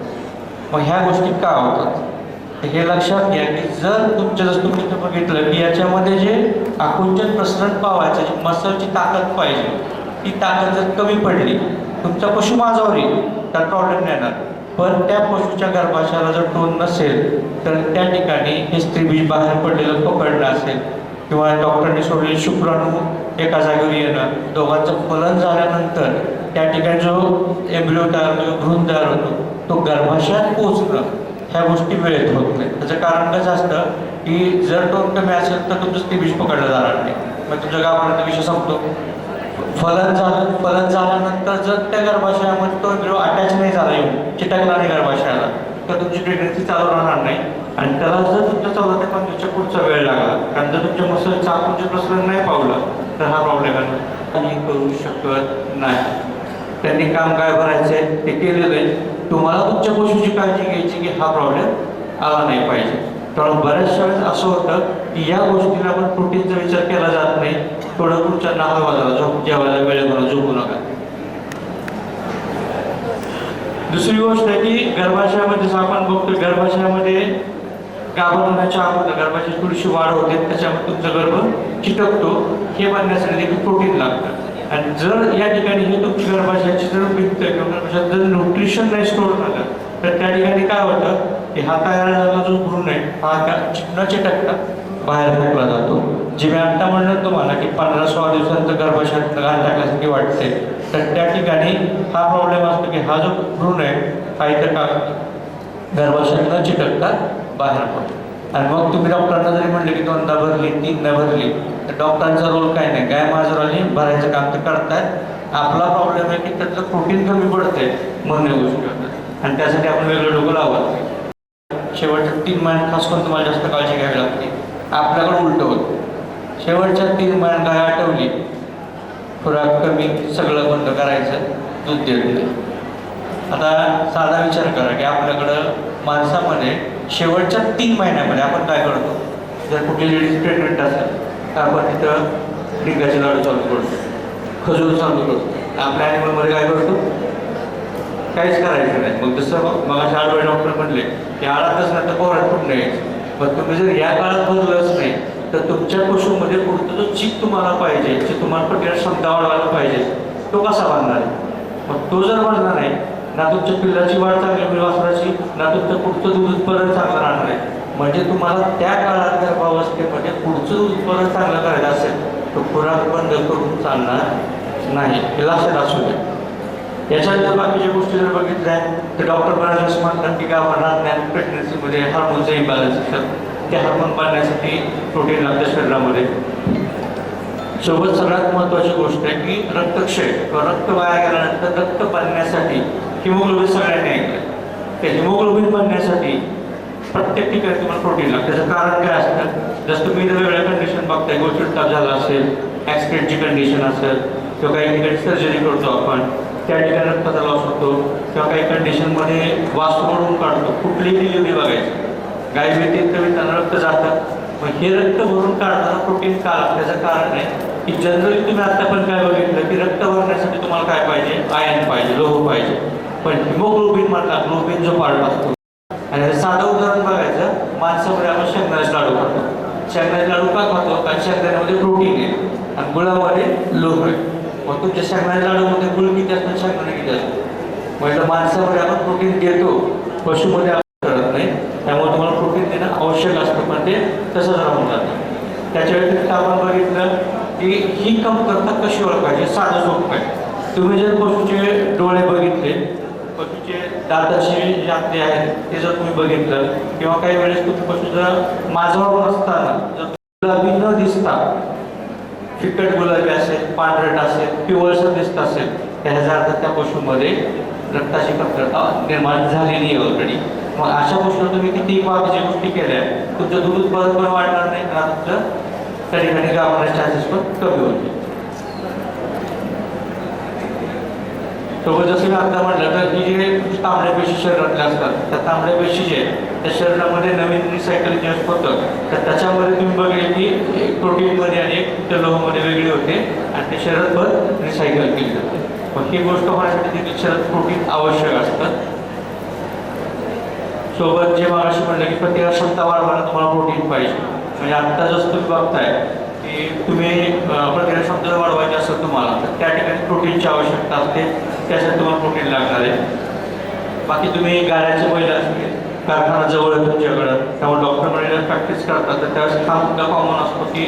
मग ह्या गोष्टी का होतात हे लक्षात घ्या की जर तुमच्या जसं तुम्ही इथं बघितलं की याच्यामध्ये जे आकुंचन प्रसरण पावायचं जी मसलची ताकद पाहिजे ती ताकद जर कमी पडली तुमचा पशु माझावर येईल तर प्रॉब्लेम नाही येणार. पण त्या पशुच्या गर्भाशयाला जर टोन नसेल तर त्या ठिकाणी हे स्त्रीबीज बाहेर पडलेलं पकडणं असेल किंवा डॉक्टरने सोडलेले शुक्राणू एका जागेवर येणं, दोघांचं फलन झाल्यानंतर त्या ठिकाणी जो एम्ब्रिओ तयार होतो, भ्रूण तयार होतो, तो गर्भाशयात पोहोचणं ह्या गोष्टी वेळेत होत नाही. त्याचं कारण कसं असतं की जर टोन कमी असेल तर तुमचं स्त्रीबीज पकडलं जाणार नाही, मग तुमच्या गावापर्यंत विषय संपतो. फलन झाल्यानंतर जर त्या गर्भाशयामध्ये तो एम्ब्रिओ अटॅच नाही झाला, येऊन चिटकला नाही गर्भाशयाला, तर तुमची प्रेग्नन्सी चालू राहणार नाही आणि त्याला जर तुमच्या 14 ते 15च्या पुढचा वेळ लागला कारण जर तुमच्या मसलचं आकुंचन प्रसरण नाही पावलं तर हा प्रॉब्लेम आहे. करू शकत नाही. त्यांनी काम काय भरायचं आहे ते केलेलं आहे. तुम्हाला तुमच्या पशुची काळजी घ्यायची की हा प्रॉब्लेम आला नाही पाहिजे. कारण बऱ्याचशा वेळेस असं होतं की या गोष्टीला आपण प्रोटीनचा विचार केला जात नाही. थोडं तुमच्या नाहा वाजायला झोप जेवायला वेळेवर झोपू नका. दुसरी गोष्ट आहे की गर्भाशयामध्ये जसं आपण बघतो गर्भाशयामध्ये गाभण होण्याच्या अगोदर गर्भाची थोडीशी वाढ होते, त्याच्यामध्ये तुमचा गर्भ चिटकतो, हे बनण्यासाठी देखील प्रोटीन लागतं. आणि जर या ठिकाणी हे तुमची गर्भाशयाची जर भिंत किंवा गर्भाशयात जर न्यूट्रिशन नाही स्टोअर झालं तर त्या ठिकाणी काय होतं की हा तयार झालेला जो भ्रूण आहे हा न चिटकता बाहेर फेकला जातो. जे मी आत्ता म्हणलं तुम्हाला की 15-16 दिवसांचं गर्भाशयात घाण टाकल्यासारखी वाटते, तर त्या ठिकाणी हा प्रॉब्लेम असतो की हा जो भ्रूण आहे हा इथं का गर्भाशयात न चिटकता बाहेर पडतो. आणि मग तुम्ही डॉक्टरांना जरी म्हणले की 2दा भरली 3दा भरली तर डॉक्टरांचा रोल काय नाही, गाय माझ्यावर भरायचं काम तर करतायत. आपला प्रॉब्लेम आहे की त्यातलं प्रोटीन कमी पडतंय म्हणून गोष्टी होतात आणि त्यासाठी आपण वेगळं डोकं लावत. शेवटच्या 3 महिन्यात खास करून तुम्हाला जास्त काळजी घ्यावी लागते. आपल्याकडं उलटं होतं. शेवटच्या 3 महिन्यात गाय आठवली, खुराक कमी, सगळं बंद करायचं, दूध देत नाही. आता साधा विचार करा की आपल्याकडं माणसामध्ये शेवटच्या 3 महिन्यामध्ये आपण काय करतो. जर कुठली लेडीज प्रेग्नंट असेल तर आपण तिथं डिंगाचे लाडू चालू करतो, खजूर चालू करतो. आपल्या ॲनिमलमध्ये काय करतो, काहीच करायचं नाही. मग जसं मग अशा आडवे डॉक्टर म्हणले की आळातच नाही तर पोरात कुठून यायचं. पण तुम्ही जर या काळात भरलंच नाही तर तुमच्या पशूमध्ये पुढचा जो चीक तुम्हाला पाहिजे, जे तुम्हाला पटीला क्षमता वाढवायला पाहिजे, तो कसा बांधणार आहे. मग तो जर बांधला नाही ना तुमच्या पिल्लाची वाढ चांगली होईल वासराची, ना तुमचं पुढचं दूध उत्पादन चांगलं राहणार आहे. म्हणजे तुम्हाला त्या काळात गर्भावस्थेमध्ये पुढचं दूध उत्पादन चांगलं करायचं असेल तर खुराक बंद करून चालणार नाही, हे लक्षात असू द्या. याच्यानंतर बाकीच्या गोष्टी जर बघितल्या तर डॉक्टर बऱ्याच असं म्हणतात की गावाला ज्ञान प्रेग्नन्सीमध्ये हार्मोनचा इम्बॅलन्स असतात. ते हार्मोन बांधण्यासाठी प्रोटीन लागतं शरीरामध्ये. सोबत सगळ्यात महत्त्वाची गोष्ट आहे की रक्तक्षय किंवा रक्त वाया गेल्यानंतर रक्त बांधण्यासाठी हिमोग्लोबिन सगळ्यांनी ऐकलं. ते हिमोग्लोबिन बांधण्यासाठी प्रत्येक ठिकाणी तुम्हाला प्रोटीन लागतं. त्याचं कारण काय असतं, जसं तुम्ही वेगवेगळ्या कंडिशन बघताय, गोचिड ताप झाला असेल, ॲक्सिडेंटची कंडिशन असेल किंवा काही ठिकाणी सर्जरी करतो आपण, त्या ठिकाणी रक्ताचा लॉस होतो किंवा काही कंडिशनमध्ये वास ओढून काढतो. कुठलीही डिलिव्हरी बघायची, गाय व्यतिरिक्त त्यांना रक्त जातं. मग हे रक्त भरून काढताना प्रोटीन का लागतं, त्याचं कारण आहे की जनरली तुम्ही आता पण काय बघितलं की रक्त भरण्यासाठी तुम्हाला काय पाहिजे, आयर्न पाहिजे, लोह पाहिजे. पण हिमोग्लोबिन मधला ग्लोबिन जो पार्ट असतो, आणि साधं उदाहरण बघायचं, माणसामध्ये आपण शेंगदाण्याचे लाडू करतो. शेंगदाणे लाडू का खातो? कारण शेंगदाण्यामध्ये प्रोटीन आहे आणि गुळामध्ये लोह आहे. मग तुमच्या शेंगदाणे लाडूमध्ये गुळ किती असतात, शेंगदाणे किती असतात? म्हणजे माणसामध्ये आपण प्रोटीन देतो, पशुमध्ये आपण करत नाही. त्यामुळे तुम्हाला प्रोटीन देणं आवश्यक असतं, पण ते तसंच राहून जातं. त्याच्या व्यतिरिक्त आपण बघितलं की ही कमतरता कशी ओळखायची, साधं सोपं आहे. तुम्ही जर पशुचे डोळे बघितले, पशुचे दाताचे जे आपले आहेत ते जर तुम्ही बघितलं, किंवा काही वेळेस तुम्ही पशु जर माझ्यावर असताना जर गुलाबी न दिसता फिकट गुलाबी असेल, पांढरट असेल, पिवळसर दिसत असेल, त्याचा अर्थ त्या पशुमध्ये रक्ताची कमतरता निर्माण झालेली आहे ऑलरेडी. मग अशा पशुला तुम्ही किती बाकीच्या गोष्टी केल्या, तुमचं दूध उत्पादन पण वाढणार नाही आणि तुमचं त्या ठिकाणी गावण्याचे चान्सेस पण कमी होतील. सोबत जसं मी आता म्हटलं तर ही जे तांबड्या पेशी शरीरातले असतात, त्या तांबड्या पेशी जे त्या शरीरामध्ये नवीन रिसायकल जे होतं, तर त्याच्यामध्ये तुम्ही बघेल की प्रोटीनमध्ये आणि एक लोहमध्ये वेगळे होते आणि ते शरीरभर रिसायकल केली जाते. मग ही गोष्ट होण्यासाठी देखील शरीरात प्रोटीन आवश्यक असतं. सोबत जे मागाशी म्हटलं की प्रतिकार क्षमता वाढवायला तुम्हाला प्रोटीन पाहिजे. म्हणजे आत्ता जसं तुम्ही बघताय की तुम्ही प्रतिकार क्षमता वाढवायची असेल तुम्हाला, तर त्या ठिकाणी प्रोटीनची आवश्यकता असते, त्यासाठी तुम्हाला प्रोटीन लागणार आहे. बाकी तुम्ही गाड्याचे बैल असतील, कारखाना जवळ आहे तुमच्याकडं, त्यामुळे डॉक्टर म्हणजे प्रॅक्टिस करतात, तर त्यावेळेस हा मुद्दा कॉमन असतो की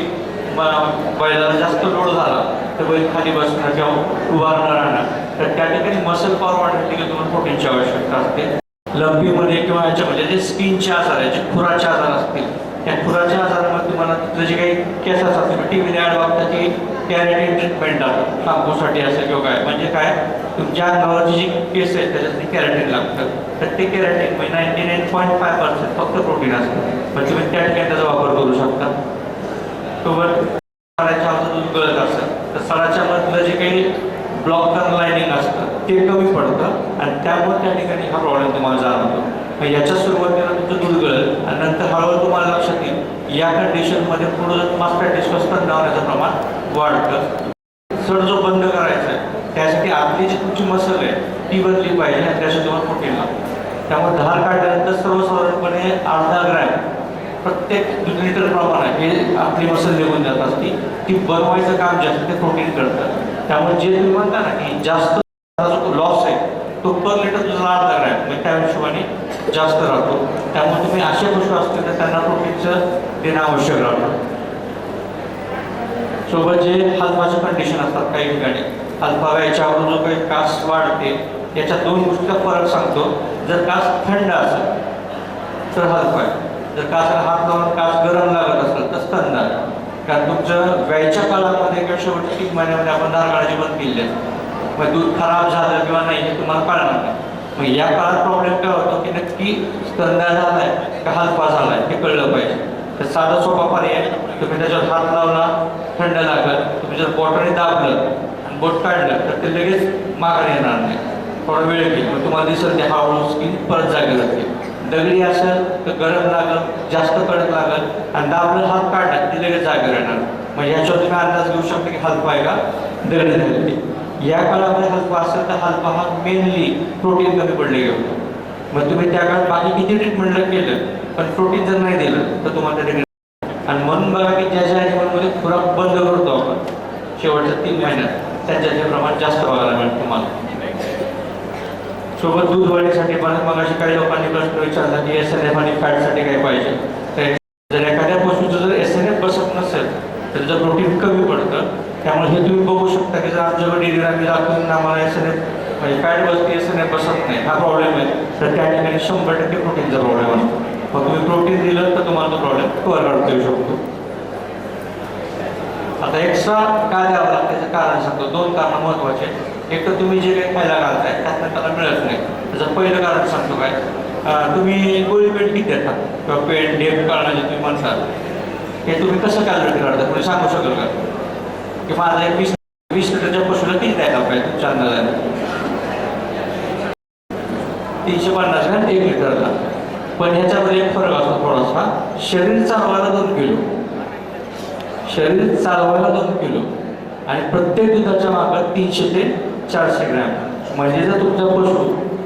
बैलाला जास्त लोड झाला तर बैल खाली बसणार किंवा उभारणार राहणार, तर त्या ठिकाणी मसल पॉवर वाढण्यासाठी तुम्हाला प्रोटीनची आवश्यकता असते. लंपीमध्ये किंवा याच्यामध्ये जे स्किनचे आजार आहेत, जे खुराचे आजार असतील, त्या खुराच्या आजारामध्ये तुम्हाला तिथलं जे काही केस असतात, तुम्ही टी व्हीने ॲड बघता की कॅरेटिन ट्रीटमेंट आहे शाम्पूसाठी असेल किंवा काय, म्हणजे काय तुमच्या अंगावरची जी केस आहेत त्याच्यासाठी कॅरेटिन लागतं. तर ते कॅरेटिन म्हणजे 99.5% फक्त प्रोटीन असतं, पण तुम्ही त्या ठिकाणी त्याचा वापर करू शकता. सोबत सडाच्या दूध गळत असतं, तर सडाच्या मधलं जे काही ब्लॉक करणं लाईनिंग असतं ते कमी पडतं आणि त्यामुळे त्या ठिकाणी हा प्रॉब्लेम तुम्हाला जाणवतो. मग याच्या सुरुवातीला तुमचं दूध गळेल आणि नंतर हळूहळू तुम्हाला लक्षात येईल या कंडिशनमध्ये पुढं मास्टरायटिस स्तन धावण्याचं प्रमाण वाढतं. सड जो बंद करायचा आहे त्यासाठी आपली जी तुमची मसल आहे ती बनली पाहिजे आणि त्यासाठी तुम्हाला प्रोटीन लागतं. त्यामुळे धार काढल्यानंतर सर्वसाधारणपणे अर्धा ग्रॅम प्रत्येक लिटर प्रमाण हे आपली मसल निघून जात असते, ती बनवायचं काम जास्त ते प्रोटीन करतं. त्यामुळे जे तुम्ही म्हणता ना की जास्त जो लॉस आहे तो पर लिटर तुझा अर्धा ग्रॅम, म्हणजे त्या हिशोबाने जास्त राहतो. त्यामुळे तुम्ही अशा गोष्टी असतील तर त्यांना प्रोटीनचं देणं आवश्यक राहतं. सोबत जे हलपाचे कंडिशन असतात काही ठिकाणी, हलपा याच्यावर जो काही कास वाढते याच्या दोन गोष्टीचा फरक सांगतो. जर कास थंड असेल तर हलपा आहे, जर कासाला हात लावून कास गरम लागत असेल तर स्तन आहे. कारण तुमचं व्यायच्या काळामध्ये किंवा शेवटच्या 3 महिन्यामध्ये आपण धार काढायची बंद केली आहे, मग दूध खराब झालं किंवा नाही हे तुम्हाला कळणार नाही. मग या काळात प्रॉब्लेम काय होतो की नक्की स्तनदा झालाय का हलपा झालाय हे कळलं पाहिजे. तर साधा सोपा पर्याय, तुम्ही त्याच्यावर हात लावला थंड लागत, तुम्ही जर बोटाने दाबलं आणि बोट काढलं तर ते लगेच माघारी येणार नाही, थोडा वेळ घेईल. मग तुम्हाला दिसेल ते हळूहळू स्किन परत जागी जाते. दगडी असेल तर गरम लागल, जास्त कडक लागल आणि दाबलं हात काढला ते लगेच जागी राहणार. म्हणजे ह्याच्यावर तुम्ही अंदाज घेऊ शकता की हलपा आहे का दगडी झालेली. या काळामध्ये हलपा असेल तर हलपा हा मेनली प्रोटीन कमी पडले घेऊन. मग तुम्ही त्या काळात बाकी किती ट्रीटमेंटला केलं पण प्रोटीन जर नाही दिलं तर तुम्हाला त्या ठिकाणी. आणि म्हणून बघा की ज्या ज्या ॲनिमलमध्ये खुराक बंद करतो आपण शेवटच्या 3 महिन्यात त्यांच्याचे प्रमाण जास्त बघायला मिळतं तुम्हाला. सोबत दूध वाढीसाठी पण मग अशी काही लोकांनी प्रश्न विचारला की SNF आणि फॅटसाठी काय पाहिजे. तर जर एखाद्या पशुचं जर SNF बसत नसेल तर त्याचं प्रोटीन कमी पडतं. त्यामुळे हे तुम्ही बघू शकता की जर आमच्याकडे डेअरीला आम्ही दाखवून आम्हाला SNF म्हणजे फॅट बसते SNF बसत नाही हा प्रॉब्लेम आहे, तर त्या ठिकाणी 100% प्रोटीनचा प्रॉब्लेम असतो. मग तुम्ही प्रोटीन दिलं तर तुम्हाला तो प्रॉब्लेम कव्हर करता येऊ शकतो. आता एक्स्ट्रा काय द्यावं लागतं त्याचं कारण सांगतो. 2 कारणं महत्त्वाचे. एक तर तुम्ही जे काही खायला घालताय त्यातनं त्याला मिळत नाही. त्याचं पहिलं कारण सांगतो काय, तुम्ही गोळी पेंट किती देतात किंवा पेंट डेप काढणं जे तुम्ही म्हणतात हे तुम्ही कसं कॅल्क्युलेट करता तुम्ही सांगू शकाल का की माझा एक 20 लिटरच्या पशुला किती द्यायला पाहिजे तुमच्या अंदाजाने? 350 ग्रॅम 1 लिटरला. पण ह्याच्यामध्ये एक फरक असतो थोडासा. शरीर चालवायला 2 किलो, शरीर चालवायला 2 किलो आणि प्रत्येक दुधाच्या मागात 300 ते 400 ग्रॅम. म्हणजे जर तुमचा पशु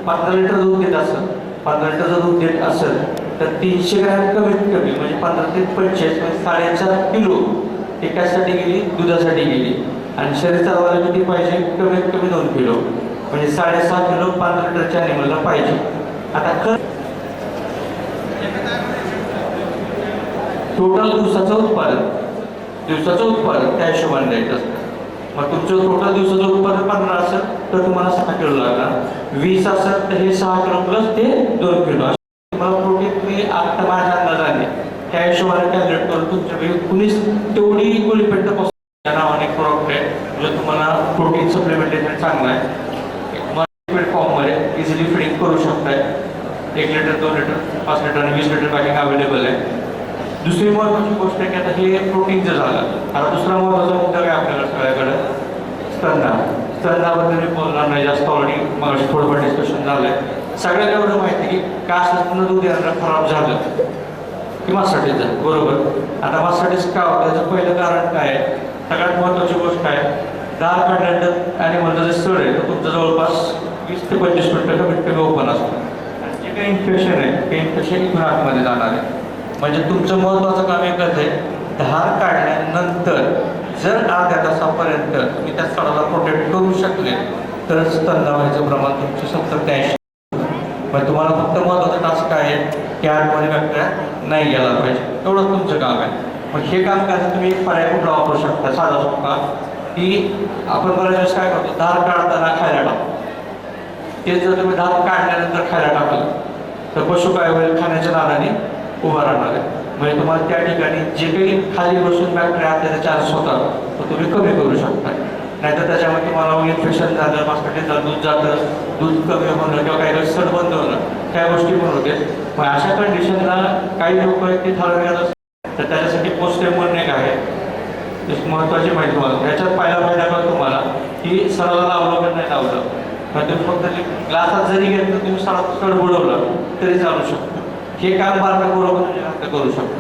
15 लिटर दूध देत असेल, 15 लिटर दूध देत असेल तर 300 ग्रॅम कमीत कमी म्हणजे 15 ते 45 म्हणजे 4.5 किलो ते कशासाठी गेली, दुधासाठी गेली. आणि शरीर चालवायला किती पाहिजे, कमीत कमी 2 किलो म्हणजे 6.5 किलो 5 लिटरच्या ॲनिमलला पाहिजे. आता टोटल दिवसाचं उत्पादन त्या हिशोबाने द्यायचं असतं. मग तुमचं टोटल दिवसाचं उत्पादन 15 असेल तर तुम्हाला 6 किलो लागणार, 20 असेल तर हे 6 किलो प्लस ते 2 किलो तुम्हाला प्रोटीन तुम्ही आता माझ्या अंदाजाने त्या हिशोबाने कॅल्क्युलेट करून तुमच्या कुणीच तेवढी गोळीपेट्ट या नावाने प्रॉडक्ट आहे म्हणजे तुम्हाला प्रोटीन सप्लिमेंटेशन चांगलं आहे. फॉर्ममध्ये इझिली फिडिंग करू शकताय. 1 लिटर 2 लिटर 5 लिटर आणि 20 लिटर पॅकिंग अवेलेबल आहे. दुसरी महत्त्वाची गोष्ट आहे की आता हे प्रोटीनचं झालं. आता दुसरा महत्त्वाचा मुद्दा काय आपल्याला सगळ्याकडे स्तनदाबद्दल मी बोलणार नाही जास्त, ऑलरेडी मग थोडंफार डिस्कशन झालं आहे. सगळ्यात एवढं माहिती आहे की कासनं दूध येणं खराब झालं की मासाटीच झालं, बरोबर. आता मासाटीच का होतं त्याचं पहिलं कारण काय आहे, सगळ्यात महत्त्वाची गोष्ट आहे दार काढल्यानंतर आणि म्हणतं जे स्थळ आहे तर तुमचं जवळपास 20 ते 25 मिनिटं कमीत कमी ओपन असतं. आणि जे काही इन्फेक्शन आहे ते इन्फेक्शन इथून आतमध्ये जाणार आहे. म्हणजे तुमचं महत्त्वाचं काम एकच आहे, धार काढल्यानंतर जर अर्ध्या तासापर्यंत तुम्ही त्या स्थळाला प्रोटेक्ट करू शकले तर स्तन व्हायचं प्रमाण तुमचं 70 ते 80. मग तुम्हाला फक्त महत्त्वाचं टास्क आहे की आतमध्ये बॅक्टेरिया नाही गेला पाहिजे, एवढंच तुमचं काम आहे. मग हे काम करायचं तुम्ही एक पर्याय कुठला वापरू शकता, साधा सोपा, की आपण बऱ्याच वेळेस काय करतो, धार काढताना खायला टाकतो. तेच जर तुम्ही धार काढल्यानंतर खायला टाकलं तर पशु काय होईल, खाण्याच्या नादाने उभा राहणार आहे. म्हणजे तुम्हाला त्या ठिकाणी जे काही खाली बसून बॅक्टेरिया आपल्याला चान्स होतात तो तुम्ही कमी करू शकता. नाहीतर त्याच्यामध्ये तुम्हाला इन्फेक्शन झालं, मास्टरचं दूध जातं, दूध कमी होणं किंवा काही सड बंद होणं त्या गोष्टी पण होते. मग अशा कंडिशनला काही लोक ते ठरवण्यात असतात तर त्याच्यासाठी पोस्ट म्हणून एक आहे महत्त्वाची माहिती तुम्हाला. त्याच्यात पहिला फायदा का तुम्हाला की सराला लावलं पण नाही लावलं, मग तुम्ही फक्त ग्लासात जरी घेतलं तुम्ही सड बुडवलं तरी चालू शकतो. हे काम बारका बरोबर करू शकतो.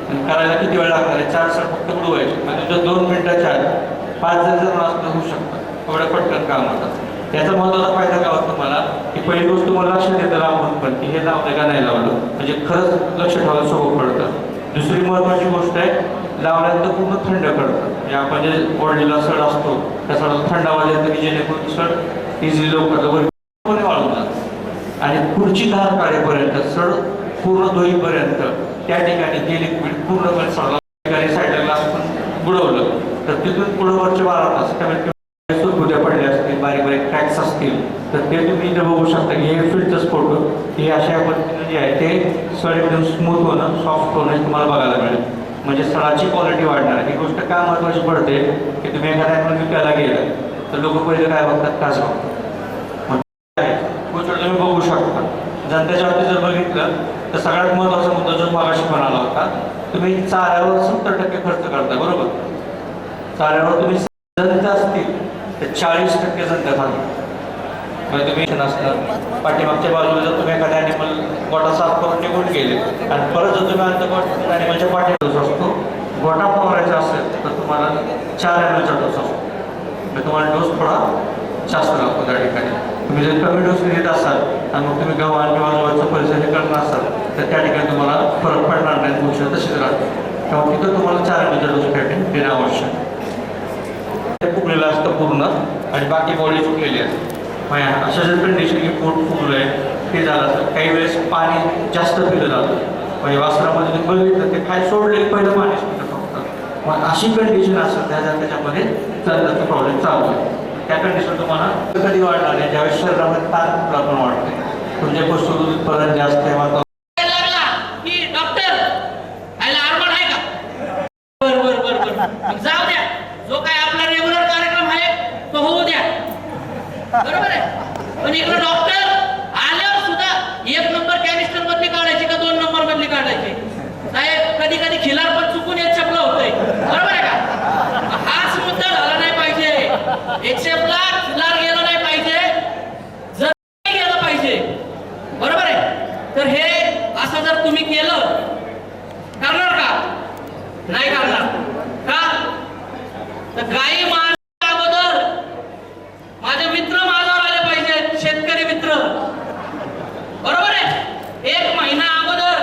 आणि करायला किती वेळ लागणार आहे, 4 सड फक्त बुडवायचे म्हणजे जर 2 मिनिटाच्या आत 5 जर असं होऊ शकतं, एवढं पटकन काम होतं. त्याचा महत्त्वाचा फायदा काय होतो तुम्हाला की पहिली गोष्ट तुम्हाला लक्षात येतं लावून पण की हे लावलं का नाही लावलं, म्हणजे खरंच लक्ष ठेवायला सोपं पडतं. दुसरी महत्त्वाची गोष्ट आहे, लावल्यानंतर पूर्ण थंड पडतं. म्हणजे आपण जे ओढलेला सड असतो त्या सडाला थंड आवाज येतो की जेणेकरून सड इझिली लवकर वाळून जातं. आणि पुढची धार काढेपर्यंत सड पूर्ण धुईपर्यंत त्या ठिकाणी जे लिक्विड पूर्णपणे सडला ठिकाणी साईडला ग्लास पण बुडवलं तर तिथून पुढं वरचे 12 तास कमीत कमी सुरकुत्या पडल्या असतील, बारीक बारीक क्रॅक्स असतील तर ते तुम्ही इथं बघू शकता की हे फिल्टर्स फोटो हे अशा पद्धतीने जे आहे ते सड एकदम स्मूथ होणं, सॉफ्ट होणं तुम्हाला बघायला मिळेल. म्हणजे सडाची क्वालिटी वाढणार. ही गोष्ट का महत्त्वाची पडते की तुम्ही एखाद्या विकायला गेलं तर लोक पहिले काय बघतात, कास बघतात. गोष्ट तुम्ही बघू शकता. जनतेच्या बाबतीत जर बघितलं तर सगळ्यात महत्त्वाचा मुद्दा जो मागाशी म्हणाला होता, तुम्ही चाऱ्यावर 70% खर्च करता, बरोबर. चाऱ्यावर तुम्ही जनता असतील तर 40% जनता खाली. म्हणजे तुम्ही असतं पाठीमागच्या बाजूला जर तुम्ही एखाद्या ॲनिमल गोटा साफ करून निघून गेले आणि परत जर तुम्ही आणता ॲनिमलच्या पाठीवर असतो गोटा फवारायचा असेल तर तुम्हाला 4 ml चा डोस असतो. म्हणजे तुम्हाला डोस थोडा जास्त लागतो त्या ठिकाणी. तुम्ही जर कमी डोस घेत असाल आणि मग तुम्ही गव्हाण किंवा जवळचं परिसर करणार असाल तर त्या ठिकाणी तुम्हाला फरक पडणार नाही, गोष्ट तशीच राहते. तेव्हा तिथं तुम्हाला 4 ml चा डोस देणं आवश्यक. ते फुगलेलं असतं पूर्ण आणि बाकी बॉडी फुगलेली असते. अशा जर कंडिशन की पोट फुगलं आहे ते झालं असतं. काही वेळेस पाणी जास्त पिलं जातं, म्हणजे वासरामध्ये तुम्ही बघितलं ते खाली सोडले पहिलं पाणी सुटतं फक्त. मग अशी कंडिशन असेल त्याच्यामध्ये चालण्याचा प्रॉब्लेम चालू आहे. त्या कंडिशन तुम्हाला कधी वाढणार आहे, ज्यावेळेस शरीरामध्ये ताण प्रॉब्लेम वाढते, तुमच्या पशु उत्पादन जास्त आहे, वातावरण जाऊ द्या, जो काय आपला रेग्युलर कार्यक्रम आहे तो होऊ द्या, बरोबर आहे. पण इकडे डॉक्टर आल्यावर सुद्धा 1 नंबर कॅनिस्टर मधली काढायची का 2 नंबर मधली काढायची, साहेब कधी कधी खिलार पण चुकून एक चपला होतोय, बरोबर आहे का. हाच मुद्दा झाला नाही पाहिजे. एक चपला खिलार गेला नाही पाहिजे, जर गेला पाहिजे, बरोबर आहे. तर हे असं जर तुम्ही केलं करणार का, नाही करणार का. तर गाई मारण्याच्या अगोदर माझे मित्र माझ्यावर आले पाहिजेत, शेतकरी मित्र, बरोबर आहे. 1 महिना अगोदर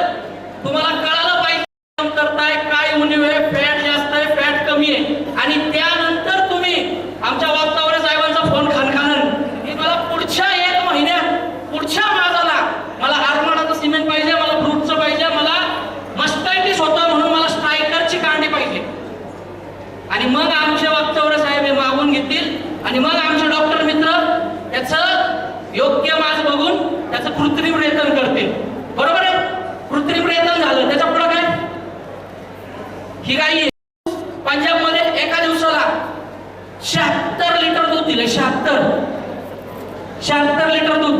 76 लिटर दूध.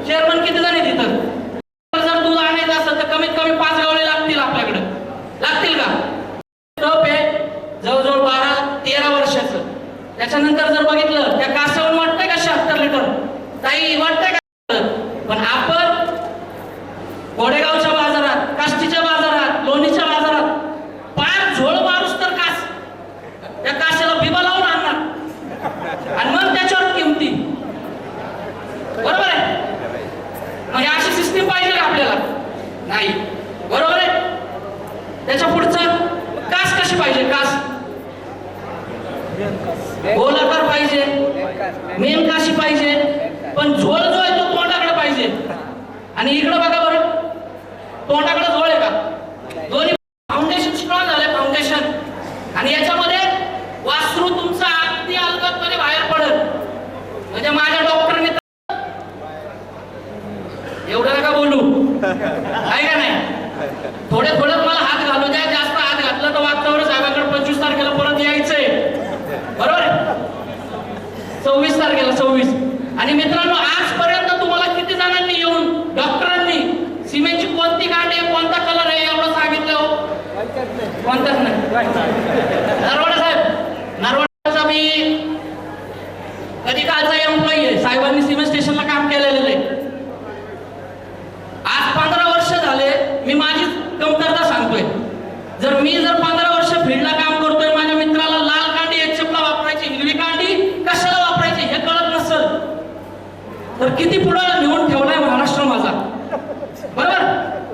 चेअरमन किती जण आहे तिथं? जर दूध आणायचं असेल तर कमीत कमी 5 गावले लागतील आपल्याकडे. लागतील का? टप आहे जवळजवळ 12-13 वर्षाचं. त्याच्यानंतर जर बघितलं त्या कासावून वाटतंय का 76 लिटर? ताई वाटतंय का? पण आपण गोडेगावच्या बाजारात, काष्टीच्या बाजारात, लोणीच्या बाजारात पार झोळ मारूस तर कास, त्या काशाला बिबा लावून आणणार आणि मग त्याच्यावर किमती. बरोबर आहे? मग ही अशी सिस्टीम पाहिजे का आपल्याला? नाही. बरोबर आहे? त्याच्या पुढचं कास कशी पाहिजे? कास गोलाकार पाहिजे, मेन काशी पाहिजे, पण झोळ जो आहे तो तोंडाकडे पाहिजे. आणि इकडं बघा बरं, तोंडाकडे झोळ आहे का? दोन्ही फाउंडेशन स्ट्रॉंग झालंय, फाउंडेशन. आणि याच्यामध्ये वासरू तुमचा अगदी अलगदपणे बाहेर पडत. म्हणजे माझ्या डॉक्टरने एवढं नका बोलू, आहे का नाही? थोडे मला हात घालू द्या. जास्त हात घातलं तर वागतावर साहेबांकडे 25 तारखेला परत यायचंय. बरोबर आहे? 26 तारखेला 26. आणि मित्रांनो, आजपर्यंत तुम्हाला किती जणांनी येऊन डॉक्टरांनी सिमेंटची कोणती कांडी आहे, कोणता कलर आहे एवढं सांगितलं हो? कोणताच नाही. नरवाडे साहेब, नरवाडेचा मी कधी कालचा एम्प्लॉई आहे. साहेबांनी सिमेंट स्टेशनला काम केलेलं आहे. आज 15 वर्ष झाले. मी माझी कमतरता सांगतोय. जर 15 वर्ष फील्डला काम करतोय, माझ्या मित्राला लाल कांडी एक चपला वापरायची, हिरवी कांडी कशाला वापरायची हे कळत नसेल तर किती पुढं नेऊन ठेवलाय महाराष्ट्र माझा. बरोबर?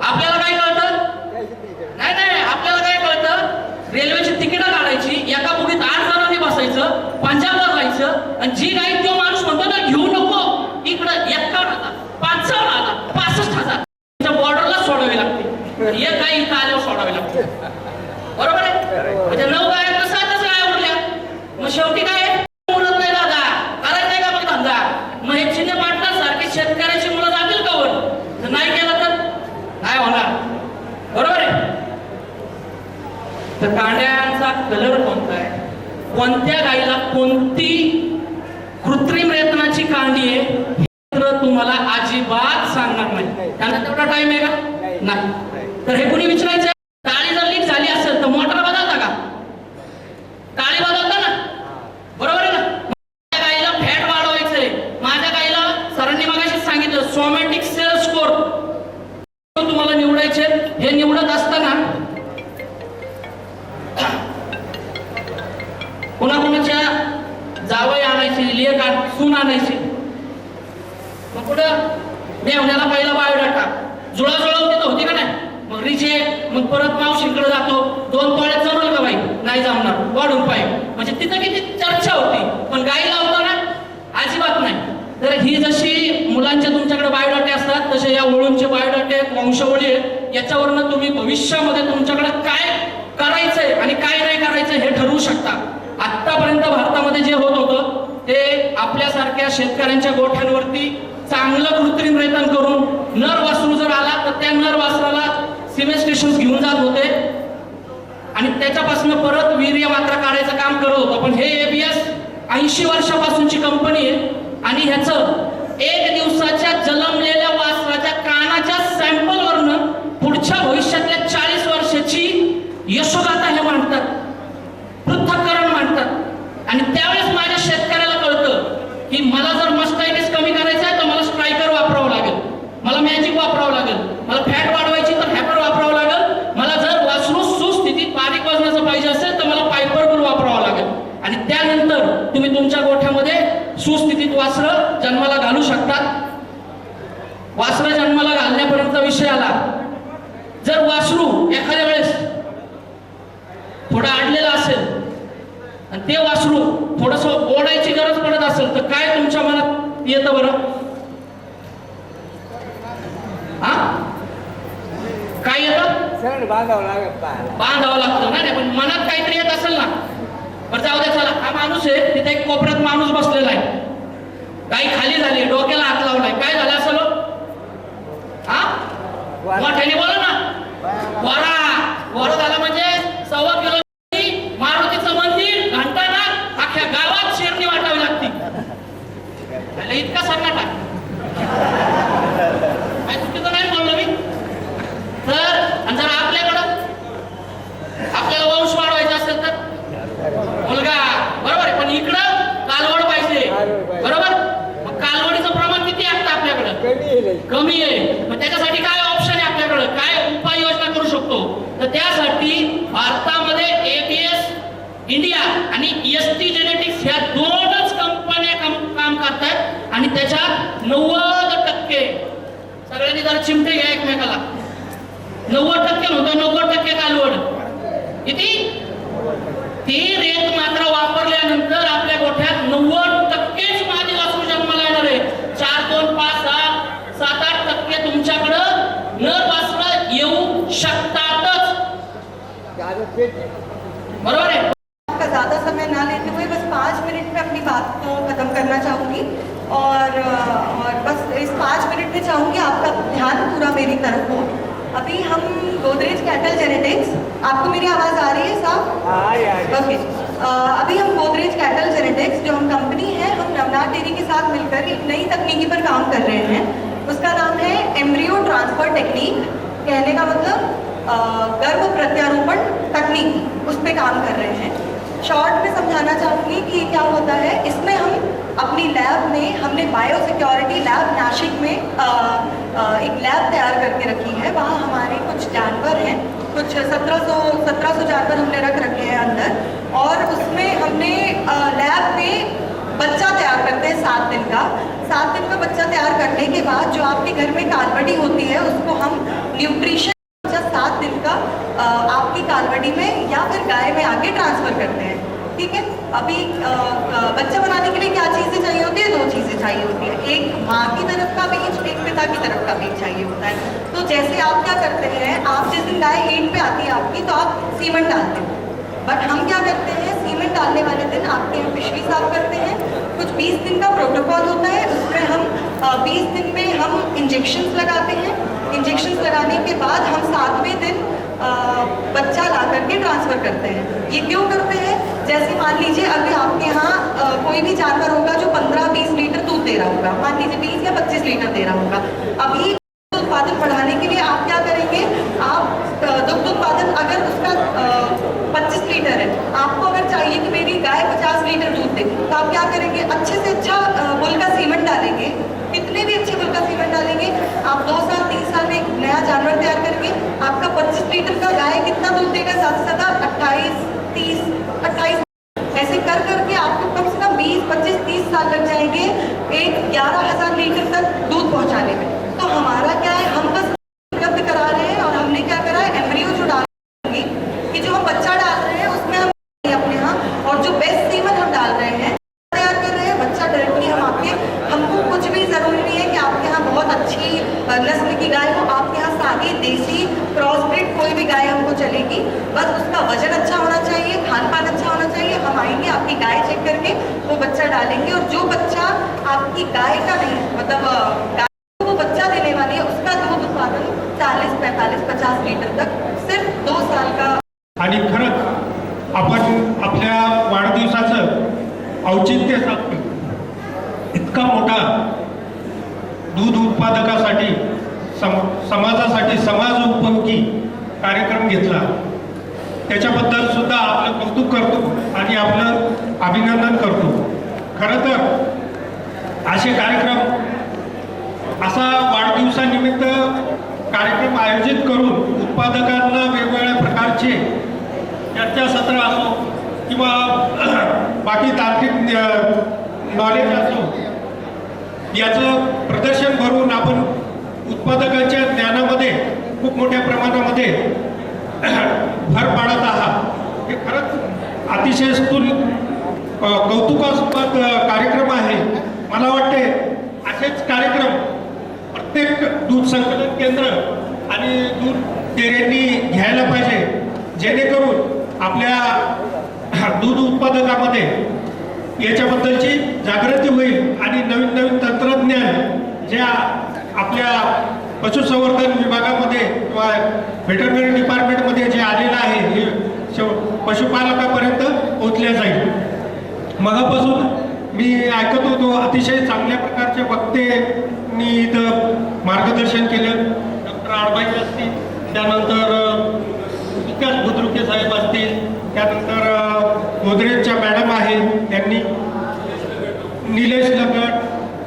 आपल्याला काय कळतं? नाही, आपल्याला काय कळतं? रेल्वेची तिकीटं काढायची, एका बोगीत 8 जणांनी बसायचं, पंजाबला जायचं, आणि जी गाई तो माणूस म्हणतो ना घेऊ नको, इकडं 51,000, 55,000, 65,000 बॉर्डरला सोडावी लागते. एक गाई इथं आल्यावर सोडावी लागते. बरोबर आहे? म्हणजे 9 गाया 7च गाया उरल्या. मग शेवटी काय उरत नाही दादा, करायचंय का मग धंदा? मग हे चिन्ह पाटला सारखी शेतकऱ्याची मुलं जातील का वर? तर नाही केलं तर काय होणार? बरोबर आहे? तर कांड्यांचा कलर कोणता आहे, कोणत्या गाईला कोणती कृत्रिम रेतनाची कांडी आहे तुम्हाला अजिबात सांगणार नाही. त्यांना तेवढा टाइम आहे का? नाही. तर हे कोणी विचारायचं? टाळी जर लीक झाली असेल तर मोटर बदलता का? टाळी बदलता ना? बरोबर आहे ना? माझ्या गाईला फॅट वाढवायचंय, माझ्या गाईला सरांनी मगाशी सांगितलं सोमॅटिक सेल स्कोर तुम्हाला निवडायचे. हे निवडत असताना कोणाकोणाच्या जावई आणायची, लेक सून आणायची. मग कुठं मेवण्याला पहिला बायोडाटा जुळाजुळा होती का नाही? मग रिजेक्ट. मग परत मावशींकडे जातो, 2 तोळे जमल का बाई? नाही जमणार, वाढून पाहिजे. म्हणजे तिथं किती चर्चा होती, पण गाई लावताना अजिबात नाही. तर ही जशी मुलांचे तुमच्याकडे बायोडाटे असतात, तसे या वळूंचे बायोडाटे, वंशवळी आहेत. याच्यावरनं तुम्ही भविष्यामध्ये तुमच्याकडे काय करायचंय आणि काय नाही करायचं हे ठरवू शकता. आतापर्यंत भारतामध्ये जे होत होतं ते आपल्यासारख्या शेतकऱ्यांच्या गोठ्यांवरती चांगलं कृत्रिम रेतन करून नर वासरू जर आला तर त्या नर वासराला सिमेंट स्टेशन घेऊन जात होते आणि त्याच्यापासून परत वीर्य मात्रा काढायचं काम करत होतं. पण हे ABS 80 वर्षापासूनची कंपनी आहे आणि ह्याचं 1 दिवसाच्या जन्मलेल्या वासराच्या कानाच्या सॅम्पलवरनं पुढच्या भविष्यातल्या 40 वर्षाची यशोगाथा हे मांडतात, पृथक्करण मांडतात. आणि त्यावेळेस माझ्या शेतकऱ्याला कळतं की मला जर मस्टायटिस कमी करायचं आहे तर मला स्ट्रायकर वापरावं लागेल, मला मॅजिक वापरावं लागेल, मला फॅट वाढवायची तर हॅपर वापरावं लागेल, मला जर वासरू सुस्थितीत बारीक वजनाचं पाहिजे असेल तर मला पायपर बुल वापरावं लागेल. आणि त्यानंतर तुम्ही तुमच्या गोठ्यामध्ये सुस्थितीत वासरं जन्माला घालू शकतात. वासरं जन्माला घालण्यापर्यंत विषय आला. जर वासरू एखाद्या वेळेस थोडं अडलेलं असेल आणि ते वासरू थोडस ओढायची गरज पडत असेल तर काय तुमच्या मनात येतं बरं? हा काय येतं? बांधावं लागतं ना. पण मनात काहीतरी येत असेल ना. बरं जाऊ द्या, चला. हा माणूस आहे, तिथे एक कोपऱ्यात माणूस बसलेला आहे, गाई खाली झाली, डोक्याला हात लावलाय. काय झालं असेल? हा मोठ्याने बोला ना. वरा झाला म्हणजे 1.25 किलो मारुतीचं मंदिर, घंटानाथ, अख्ख्या गावात शेरणी वाटावी लागती. का इतका सन्नाटा काय चुकीचं नाही बोललो मी तर आणि जर आपल्याला वंश वाढवायचा असेल तर मुलगा बरोबर आहे पण इकडं कालवड पाहिजे बरोबर मग कालवडीचं प्रमाण किती आहे आपल्याकडं कमी आहे मग त्याच्यासाठी काय ऑप्शन आहे आपल्याकडं काय उपाययोजना करू शकतो तर त्यासाठी भारतामध्ये एबीएस इंडिया आणि EST जेनेटिक्स ह्या दोनच कंपन्या काम करतायत आणि त्याच्यात 90% सगळ्यांनी जरा चिमटे घ्या एकमेकाला 90% होतं 90% कालवड किती ती रेत मात्र वापरल्यानंतर आपल्या गोठ्यात 90%च मादी वासरू जन्माला येणार आहे 4, 2, 5, 6, 7, 8% तुमच्याकडं नर वासरं येऊ शकतातच बरोबर है आपका ज़्यादा समय ना लेते हुए बस 5 मिनट में अपनी बात को ख़त्म करना चाहूँगी और बस इस 5 मिनट में चाहूँगी आपका ध्यान पूरा मेरी तरफ हो अभी हम गोदरेज कैटल जेनेटिक्स आपको मेरी आवाज़ आ रही है साहब ओके अभी हम गोदरेज कैटल जेनेटिक्स जो हम कंपनी है हम नवनाथ डेयरी के साथ मिलकर एक नई तकनीकी पर काम कर रहे हैं उसका नाम है एम्ब्रियो ट्रांसफर टेक्निक कहने का मतलब गर्भ प्रत्यारोपण तकनीक उस पर काम कर रहे हैं शॉर्ट में समझाना चाहूँगी कि क्या होता है इसमें हम अपनी लैब में हमने बायो सिक्योरिटी लैब नासिक में एक लैब तैयार करके रखी है वहाँ हमारे कुछ जानवर हैं कुछ 1700 जानवर हमने रख रखे हैं अंदर और उसमें हमने लैब में बच्चा तैयार करते हैं 7 दिन का 7 दिन का बच्चा तैयार करने के बाद जो आपके घर में कालवड़ी होती है उसको हम न्यूट्रिशन 7 दिन का आपकी कालवड़ी में या फिर गाय में आगे ट्रांसफर करते हैं ठीक है अभी बच्चा बनाने के लिए क्या चीज़ें चाहिए होती है 2 चीज़ें चाहिए होती है एक माँ की तरफ का बीज एक पिता की तरफ का बीज चाहिए होता है तो जैसे आप क्या करते हैं आप जिस दिन गाय हीट पे आती है आपकी तो आप सीमेंट डालते हो बट हम क्या करते हैं सीमेंट डालने वाले दिन आपके यहाँ पिशवी साफ करते हैं कुछ 20 दिन का प्रोटोकॉल होता है उसमें हम 20 दिन में हम इंजेक्शंस लगाते हैं इंजेक्शंस लगाने के बाद हम 7वें दिन बच्चा ला करके ट्रांसफ़र करते हैं ये क्यों करते हैं जैसे मान लीजिए अभी आपके यहाँ कोई भी जानवर होगा जो 15-20 लीटर दूध दे रहा होगा मान लीजिए 20 या 25 लीटर दे रहा होगा अभी उत्पादन बढ़ाने के लिए आप क्या करेंगे आप दुग्ध उत्पादन अगर उसका 25 लीटर है आपको अगर चाहिए कि मेरी गाय 50 लीटर दूध दे तो आप क्या करेंगे अच्छे से अच्छा बुल का सीमेंट डालेंगे कितने भी अच्छे बुल का सीमेंट डालेंगे आप 2 साल 3 साल में एक नया जानवर तैयार करेंगे आपका 25 लीटर का गाय कितना दूध देगा साथ साथ 28 30 28 ऐसे कर करके आपको कम से कम 20 25 30 साल लग जाएंगे एक 11,000 लीटर तक दूध पहुंचाने में तो हमारा क्या है हम बस उपलब्ध करा रहे हैं और हमने क्या करा है एम्ब्रियो जो डालेंगे कि जो हम बच्चा डाल रहे हैं उसमें हम अपने यहाँ और जो बेस्ट सीमन हम डाल रहे हैं तैयार कर रहे हैं बच्चा डायरेक्टली हम आपके हमको कुछ भी ज़रूरी नहीं है कि आपके यहाँ बहुत अच्छी नस्ल की गाय हो आपके यहाँ सादी देसी क्रॉस ब्रीड कोई भी गाय हमको चलेगी बस उसका वजन अच्छा होना चाहिए खान पान अच्छा होना चाहिए हम आएंगे आपकी गाय चेक करके वो बच्चा डालेंगे और जो बच्चा आपकी गाय का नहीं मतलब गाय को वो बच्चा देने वाली है उसका दूध उत्पादन 40 45 50 लीटर तक सिर्फ 2 साल का आणि खरंच आपण आपल्या वाढदिवसाचं औचित्य साधतो इतका मोठा दूध उत्पादकासाठी समाजासाठी समाज उपयोगी कार्यक्रम घेतला त्याच्याबद्दल सुद्धा आपलं कौतुक करतो आणि आपलं अभिनंदन करतो खरं तर असे कार्यक्रम असा वाढदिवसानिमित्त कार्यक्रम आयोजित करून उत्पादकांना वेगवेगळ्या प्रकारचे चर्चासत्र असो किंवा बाकी तांत्रिक नॉलेज असो याचं प्रदर्शन करून आपण उत्पादकांच्या ज्ञानामध्ये खूप मोठ्या प्रमाणामध्ये भर पाडत आहात हे खरंच अतिशय स्थूल कौतुकास्पद कार्यक्रम आहे मला वाटते असेच कार्यक्रम प्रत्येक दूध संकलन केंद्र आणि दूध डेअऱ्यांनी घ्यायला पाहिजे जेणेकरून आपल्या दूध उत्पादकामध्ये याच्याबद्दलची जागृती होईल आणि नवीन नवीन तंत्रज्ञान ज्या आपल्या पशुसंवर्धन विभागामध्ये किंवा व्हेटरनरी डिपार्टमेंटमध्ये जे आलेलं आहे हे पशुपालकापर्यंत पोहोचल्या जाईल मगापासून मी ऐकत होतो अतिशय चांगल्या प्रकारचे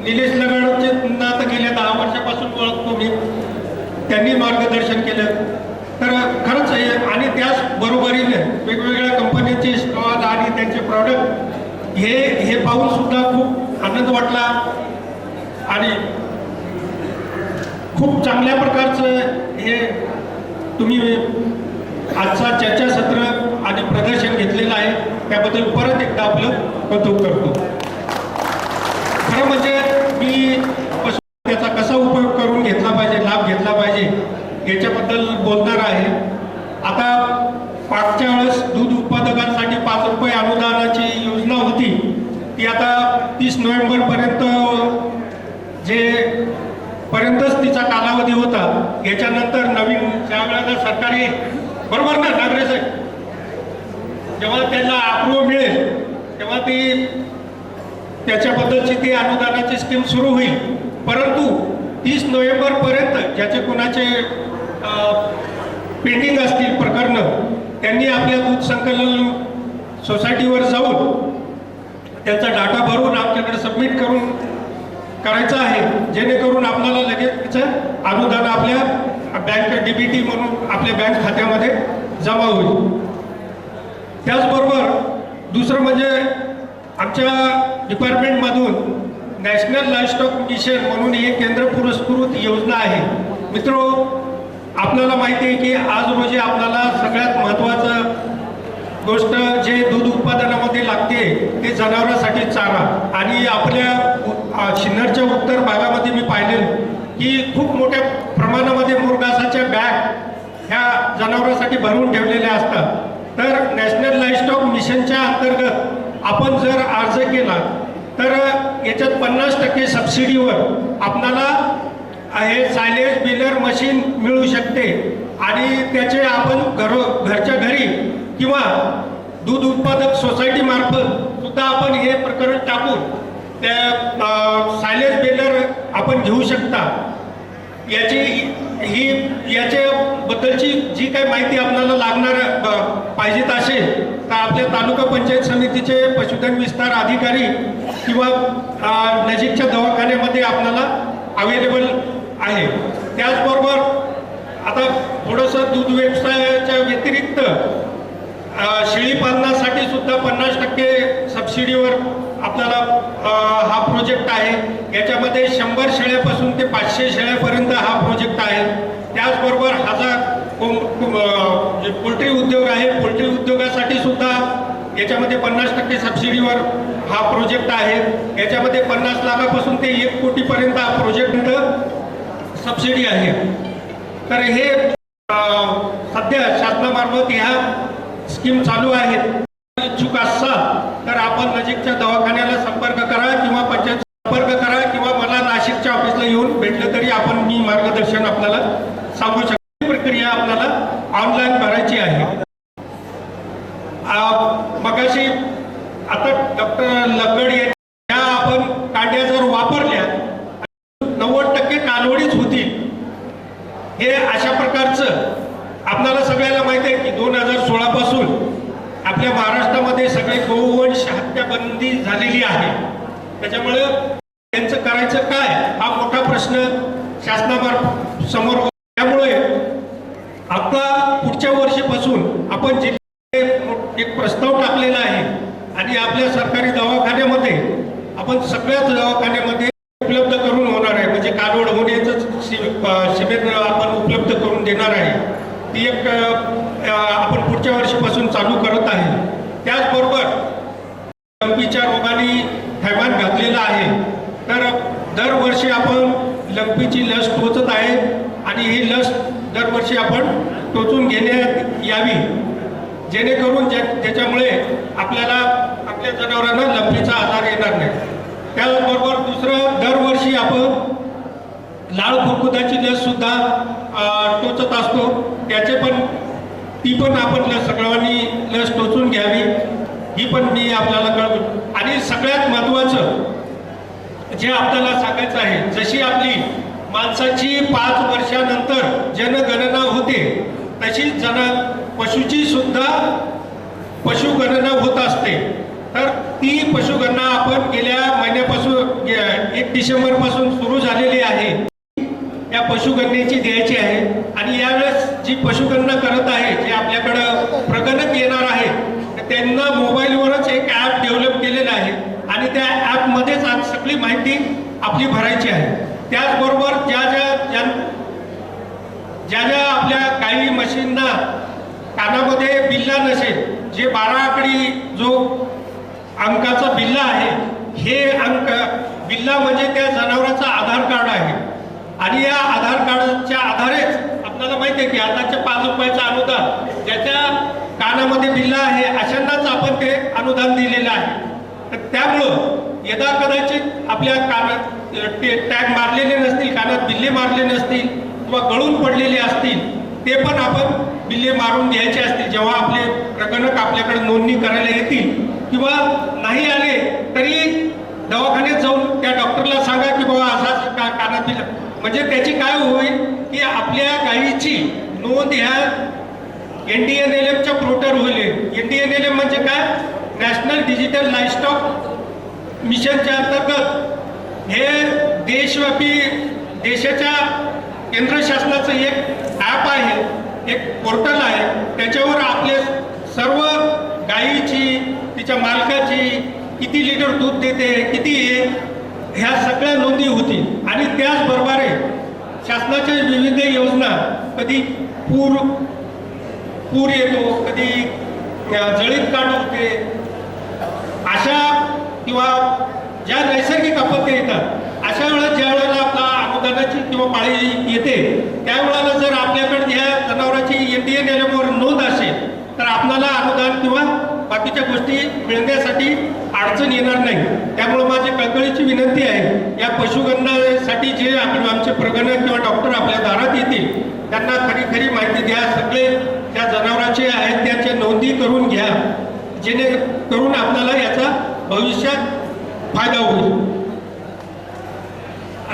निलेश लगाडचे तर गेल्या 10 वर्षापासून ओळखतो मी, त्यांनी मार्गदर्शन केलं. तर खरंच आहे. आणि त्याच बरोबरीने वेगवेगळ्या कंपन्यांचे स्टॉल आणि त्यांचे प्रॉडक्ट हे पाहून सुद्धा खूप आनंद वाटला आणि खूप चांगल्या प्रकारचं हे तुम्ही आजचा चर्चासत्र आणि प्रदर्शन घेतलेलं आहे, त्याबद्दल परत एकदा आपलं कौतुक करतो. खरं म्हणजे मी त्याचा कसा उपयोग करून घेतला पाहिजे, लाभ घेतला पाहिजे याच्याबद्दल बोलणार आहे. आता मागच्या वेळेस दूध उत्पादकांसाठी 5 रुपये अनुदानाची योजना होती, ती आता 30 नोव्हेंबरपर्यंत पर्यंतच तिचा कालावधी होता. याच्यानंतर नवीन ज्या वेळेला सरकारी बरोबर ना नागरे साहेब, जेव्हा त्यांना अप्रूव्ह मिळेल तेव्हा त्याच्याबद्दलची ती अनुदानाची स्कीम सुरू होईल. परंतु 30 नोव्हेंबरपर्यंत ज्याचे कोणाचे पेंडिंग असतील प्रकरणं, त्यांनी आपल्या दूध संकलन सोसायटीवर जाऊन त्यांचा डाटा भरून आमच्याकडे सबमिट करायचं आहे, जेणेकरून आपल्याला लगेच अनुदान आपल्या बँक DBT म्हणून आपल्या बँक खात्यामध्ये जमा होईल. त्याचबरोबर दुसरं म्हणजे आमच्या डिपार्टमेंटमधून नॅशनल लाईव्हस्टॉक मिशन म्हणून ही केंद्र पुरस्कृत योजना आहे. मित्रो, आपल्याला माहिती आहे की आज रोजी आपल्याला सगळ्यात महत्त्वाचं गोष्ट जे दूध उत्पादनामध्ये लागते ते जनावरांसाठी चारा. आणि आपल्या सिन्नरच्या उत्तर भागामध्ये मी पाहिलेलं की खूप मोठ्या प्रमाणामध्ये मुरघासाच्या बॅग ह्या जनावरांसाठी भरून ठेवलेल्या असतात. तर नॅशनल लाईव्हस्टॉक मिशनच्या अंतर्गत आपण जर अर्ज केला तर याच्यात 50% सबसिडीवर आपल्याला हे सायलेज बेलर मशीन मिळू शकते. आणि त्याचे आपण घरच्या घरी किंवा दूध उत्पादक सोसायटी मार्फत सुद्धा आपण हे प्रकरण टाकून त्या सायलेज बेलर आपण घेऊ शकता. याच्याबद्दलची जी काही माहिती आपल्याला लागणार पाहिजेत असेल तर आपल्या तालुका पंचायत समितीचे पशुधन विस्तार अधिकारी किंवा नजीकच्या दवाखान्यामध्ये आपल्याला अवेलेबल आहे. त्याचबरोबर आता थोडंसं दूध व्यवसायाच्या व्यतिरिक्त शेळी पालनासाठी सुद्धा 50% सबसिडीवर आपल्याला हा प्रोजेक्ट आहे. याच्यामध्ये 100 शेळ्यापासून ते 500 शेळ्यापर्यंत हा प्रोजेक्ट आहे. त्याचबरोबर 1000 पोल्ट्री उद्योग आहे, पोल्ट्री उद्योगासाठी सुद्धा याच्यामध्ये 50% सबसिडीवर हा प्रोजेक्ट आहे. याच्यामध्ये 50 लाखापासून ते 1 कोटीपर्यंत हा प्रोजेक्ट सबसिडी आहे. तर हे सध्या शासनामार्फत ह्या स्कीम चालू आहेत. इच्छुक असाल तर आपण नजीकच्या दवाखान्याला संपर्क करा किंवा पंचायत संपर्क करा किंवा मला नाशिकच्या ऑफिसला येऊन भेटलं तरी आपण मी मार्गदर्शन आपल्याला सांगू शकतो. प्रक्रिया आपल्याला ऑनलाईन करायची आहे. मगाशी आता डॉक्टर लगड या आपण कांड्या जर वापरल्या 90% कालवडीच होतील. हे अशा प्रकारचं आपल्याला सगळ्याला माहिती आहे की 2016 पासून आपल्या महाराष्ट्रामध्ये सगळे गोवंश हत्या बंदी झालेली आहे. त्याच्यामुळे त्यांचं करायचं काय हा मोठा प्रश्न शासनामार्फत समोर. त्यामुळे आता पुढच्या वर्षीपासून आपण एक प्रस्ताव टाकलेला आहे आणि आपल्या सरकारी दवाखान्यामध्ये आपण सगळ्याच दवाखान्यामध्ये उपलब्ध करून होणार आहे. म्हणजे कालवड होण्याचं शिबिर आपण उपलब्ध करून देणार आहे. ती एक आपण पुढच्या वर्षीपासून चालू करत आहे. त्याचबरोबर लंपीच्या रोगाने थैमान घातलेला आहे. तर दरवर्षी आपण लंपीची लस टोचत आहे आणि ही लस दरवर्षी आपण टोचून घेण्यात यावी, जेणेकरून ज्याच्यामुळे आपल्याला आपल्या जनावरांना लंपीचा आजार येणार नाही. त्याचबरोबर दुसरं, दरवर्षी आपण लाळ फुरकुदाची लस सुद्धा टोचत असतो. ती पण आपण सर्वांनी लस टोचून घ्यावी, ही पण मी आपल्याला कळवतो. आणि सगळ्यात महत्त्वाचं जे आपल्याला सांगायचं आहे, जशी आपली माणसाची 5 वर्षानंतर जनगणना होते तशीच पशुची सुद्धा पशुगणना होत असते. तर ती ती पशुगणना आपण गेल्या महिन्यापासून 1 डिसेंबरपासून सुरू झालेली आहे. या पशुगणनेची द्यायची आहे आणि यावेळेस जी पशुगणना करत आहे, जे आपल्याकडं प्रगणक येणार आहे, त्यांना मोबाईलवरच एक ॲप डेव्हलप केलेलं आहे आणि त्या ॲपमध्येच आज सगळी माहिती आपली भरायची आहे. त्याचबरोबर ज्या आपल्या गाई म्हशींना कानामध्ये बिल्ला नसेल, जे 12 आकडी जो अंकाचा बिल्ला आहे, हे अंक बिल्ला म्हणजे त्या जनावराचा आधार कार्ड आहे आणि या आधार कार्डच्या आधारेच आपल्याला माहिती आहे की आताच्या 5 रुपयाचं अनुदान ज्याच्या कानामध्ये बिल्ला आहे अशांनाच आपण ते अनुदान दिलेलं आहे. तर त्यामुळं यदा कदाचित आपल्या कानात टॅग मारलेले नसतील, कानात बिल्ले मारले नसतील किंवा गळून पडलेले असतील, ते पण आपण बिल्ले मारून घ्यायचे असतील. जेव्हा आपले प्रगणक आपल्याकडे नोंदणी करायला येतील किंवा नाही आले तरी दवाखान्यात जाऊन त्या डॉक्टरला सांगा की बाबा असाच कानात बिल्ला, म्हणजे त्याची काय होईल की आपल्या गायीची नोंद ह्या NDNLMच्या पोर्टल होईल. NDNLM म्हणजे काय, नॅशनल डिजिटल लाईव्हस्टॉक मिशनच्या अंतर्गत हे देशव्यापी देशाच्या केंद्र शासनाचं एक ॲप आहे, एक पोर्टल आहे. त्याच्यावर आपले सर्व गायीची, तिच्या मालकाची, किती लिटर दूध देते, किती आहे, ह्या सगळ्या नोंदी होतील. आणि त्याचबरोबर शासनाच्या विविध योजना, कधी पूर येतो, कधी जळीत काढ होते, अशा किंवा ज्या नैसर्गिक आपत्ती येतात अशा वेळेस ज्या वेळेला आपला अनुदानाची किंवा पाळी येते त्यावेळेला जर आपल्याकडे ह्या जनावरांची NDNLM वर नोंद असेल तर आपल्याला अनुदान किंवा बाकीच्या गोष्टी मिळण्यासाठी अडचण येणार नाही. त्यामुळे माझी कळकळीची विनंती आहे, या पशुगणनेसाठी जे आमचे प्रगणक किंवा डॉक्टर आपल्या दारात येतील त्यांना खरी माहिती द्या. सगळे त्या जनावरांचे आहेत त्याच्या नोंदी करून घ्या, जेणेकरून आपल्याला याचा भविष्यात फायदा होईल.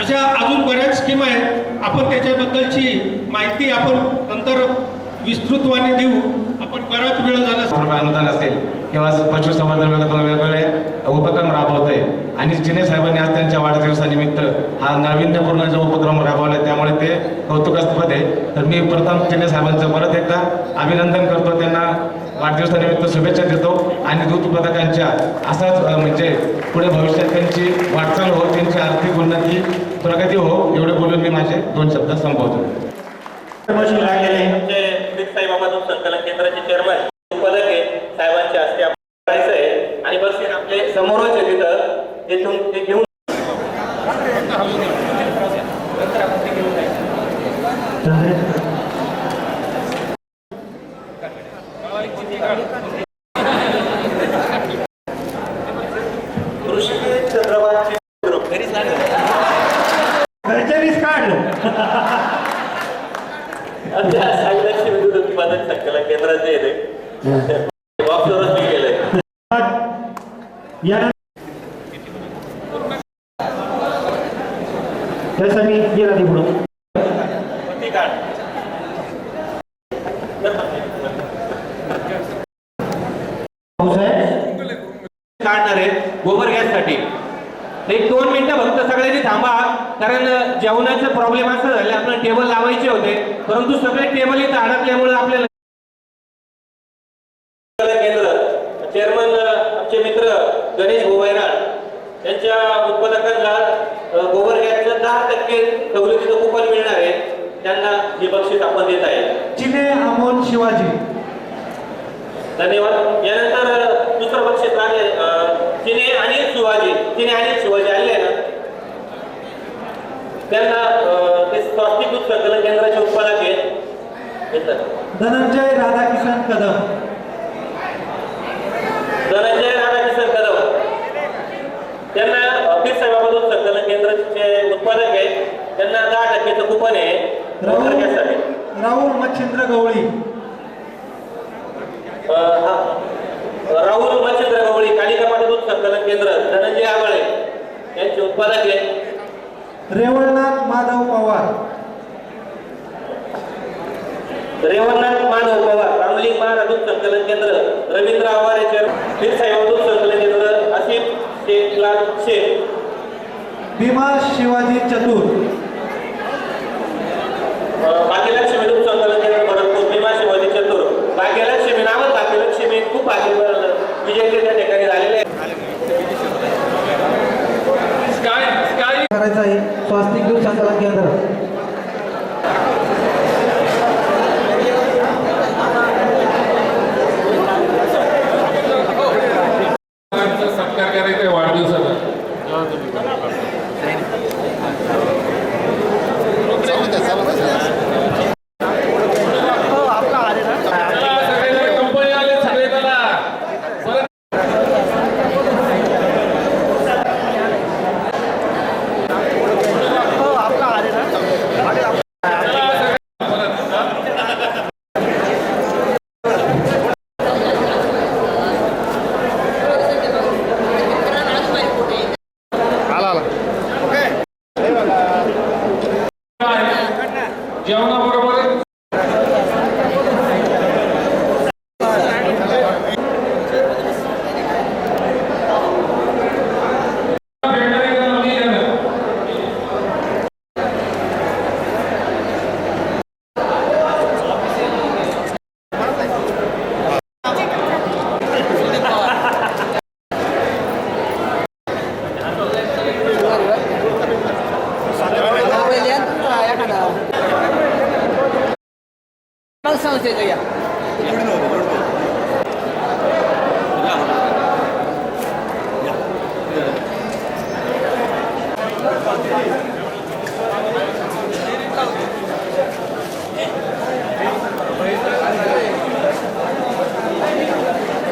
अशा अजून बऱ्याच स्कीम आहेत, आपण त्याच्याबद्दलची माहिती आपण नंतर विस्तृतपणे देऊ. आपण बराच वेळ झाला. अनुदान असेल किंवा पशुसंवर्धन विभागातून वेगवेगळे उपक्रम राबवत आहे आणि चिने साहेबांनी आज त्यांच्या वाढदिवसानिमित्त हा नाविन्यपूर्ण जो उपक्रम राबवला आहे त्यामुळे ते कौतुकास्पद आहे. तर मी प्रथम चिने साहेबांचं परत एकदा अभिनंदन करतो, त्यांना वाढदिवसानिमित्त शुभेच्छा देतो आणि दूध उत्पादकांच्या असाच म्हणजे पुढे भविष्यात त्यांची वाटचाल हो, त्यांची आर्थिक उन्नती प्रगती हो, एवढे बोलून मी माझे 2 शब्द संपवतो. साईबाबा दूध संकलन केंद्राचे चेअरमन उत्पादक आहे, साहेबांच्या हस्ते आहे आणि बस आपले समोरच आहे तिथं ते घेऊन उत्पादन संकलन केंद्राचे येते बॉक्सवरच मी केलंय. त्यासाठी गेला ते पुढं काढणार आहे गोबर गॅससाठी. 1-2 मिनिटं फक्त सगळ्यांनी थांबा, कारण जेवणाचे प्रॉब्लेम असं झाले, आपल्याला टेबल लावायचे होते परंतु सगळे टेबल इथं अडकल्यामुळे आपल्याला केंद्र चेअरमन आमचे मित्र गणेश गोवायराड यांच्या उत्पादकांना गोबर गॅसचं 10% सवलतीचं कुपन मिळणार आहे, त्यांना हे बक्षीस आपण देत आहे. चिने अमोल शिवाजी, धन्यवाद. यानंतर दुसरं बक्षीस आहे चिने आणि शिवाजी आले ना, त्यांना ते स्वास्तिक दूध संकलन केंद्राचे उत्पादक आहेत. धनंजय राधाकिशन कदम, त्यांना पीर साहेबाबा दूध संकलन केंद्राचे उत्पादक आहेत, त्यांना 10%चं कुपन आहे गोबर गॅससाठी. राहुल मच्छिंद्र गवळी, राहुल मच्छिंद्र गवळी, कालिका माता दूध संकलन केंद्र धनंजय आगळे यांचे उत्पादक आहे. रेवणनाथ माधव पवार, रामलिंग महाराज दूध संकलन केंद्र रवींद्र आवारे, पीर साहेबाबा दूध संकलन केंद्र असे शेखलाल शेख, भीमा शिवाजी चतुर, भाग्यलक्ष्मी दूध संकलन केंद्र भरतपूर, भीमा शिवाजी चतुर, भाग्यलक्ष्मी नावच भाग्यलक्ष्मी खूप आधी विजेते त्या ठिकाणी झालेले आहेत. करायचं आहे स्वास्तिक दूध संकलन केंद्र. सत्कार करायचा आहे वाढदिवसाला. कंपनी आले सगळे त्याला जेवणाबरोबर संस्थेचं या या.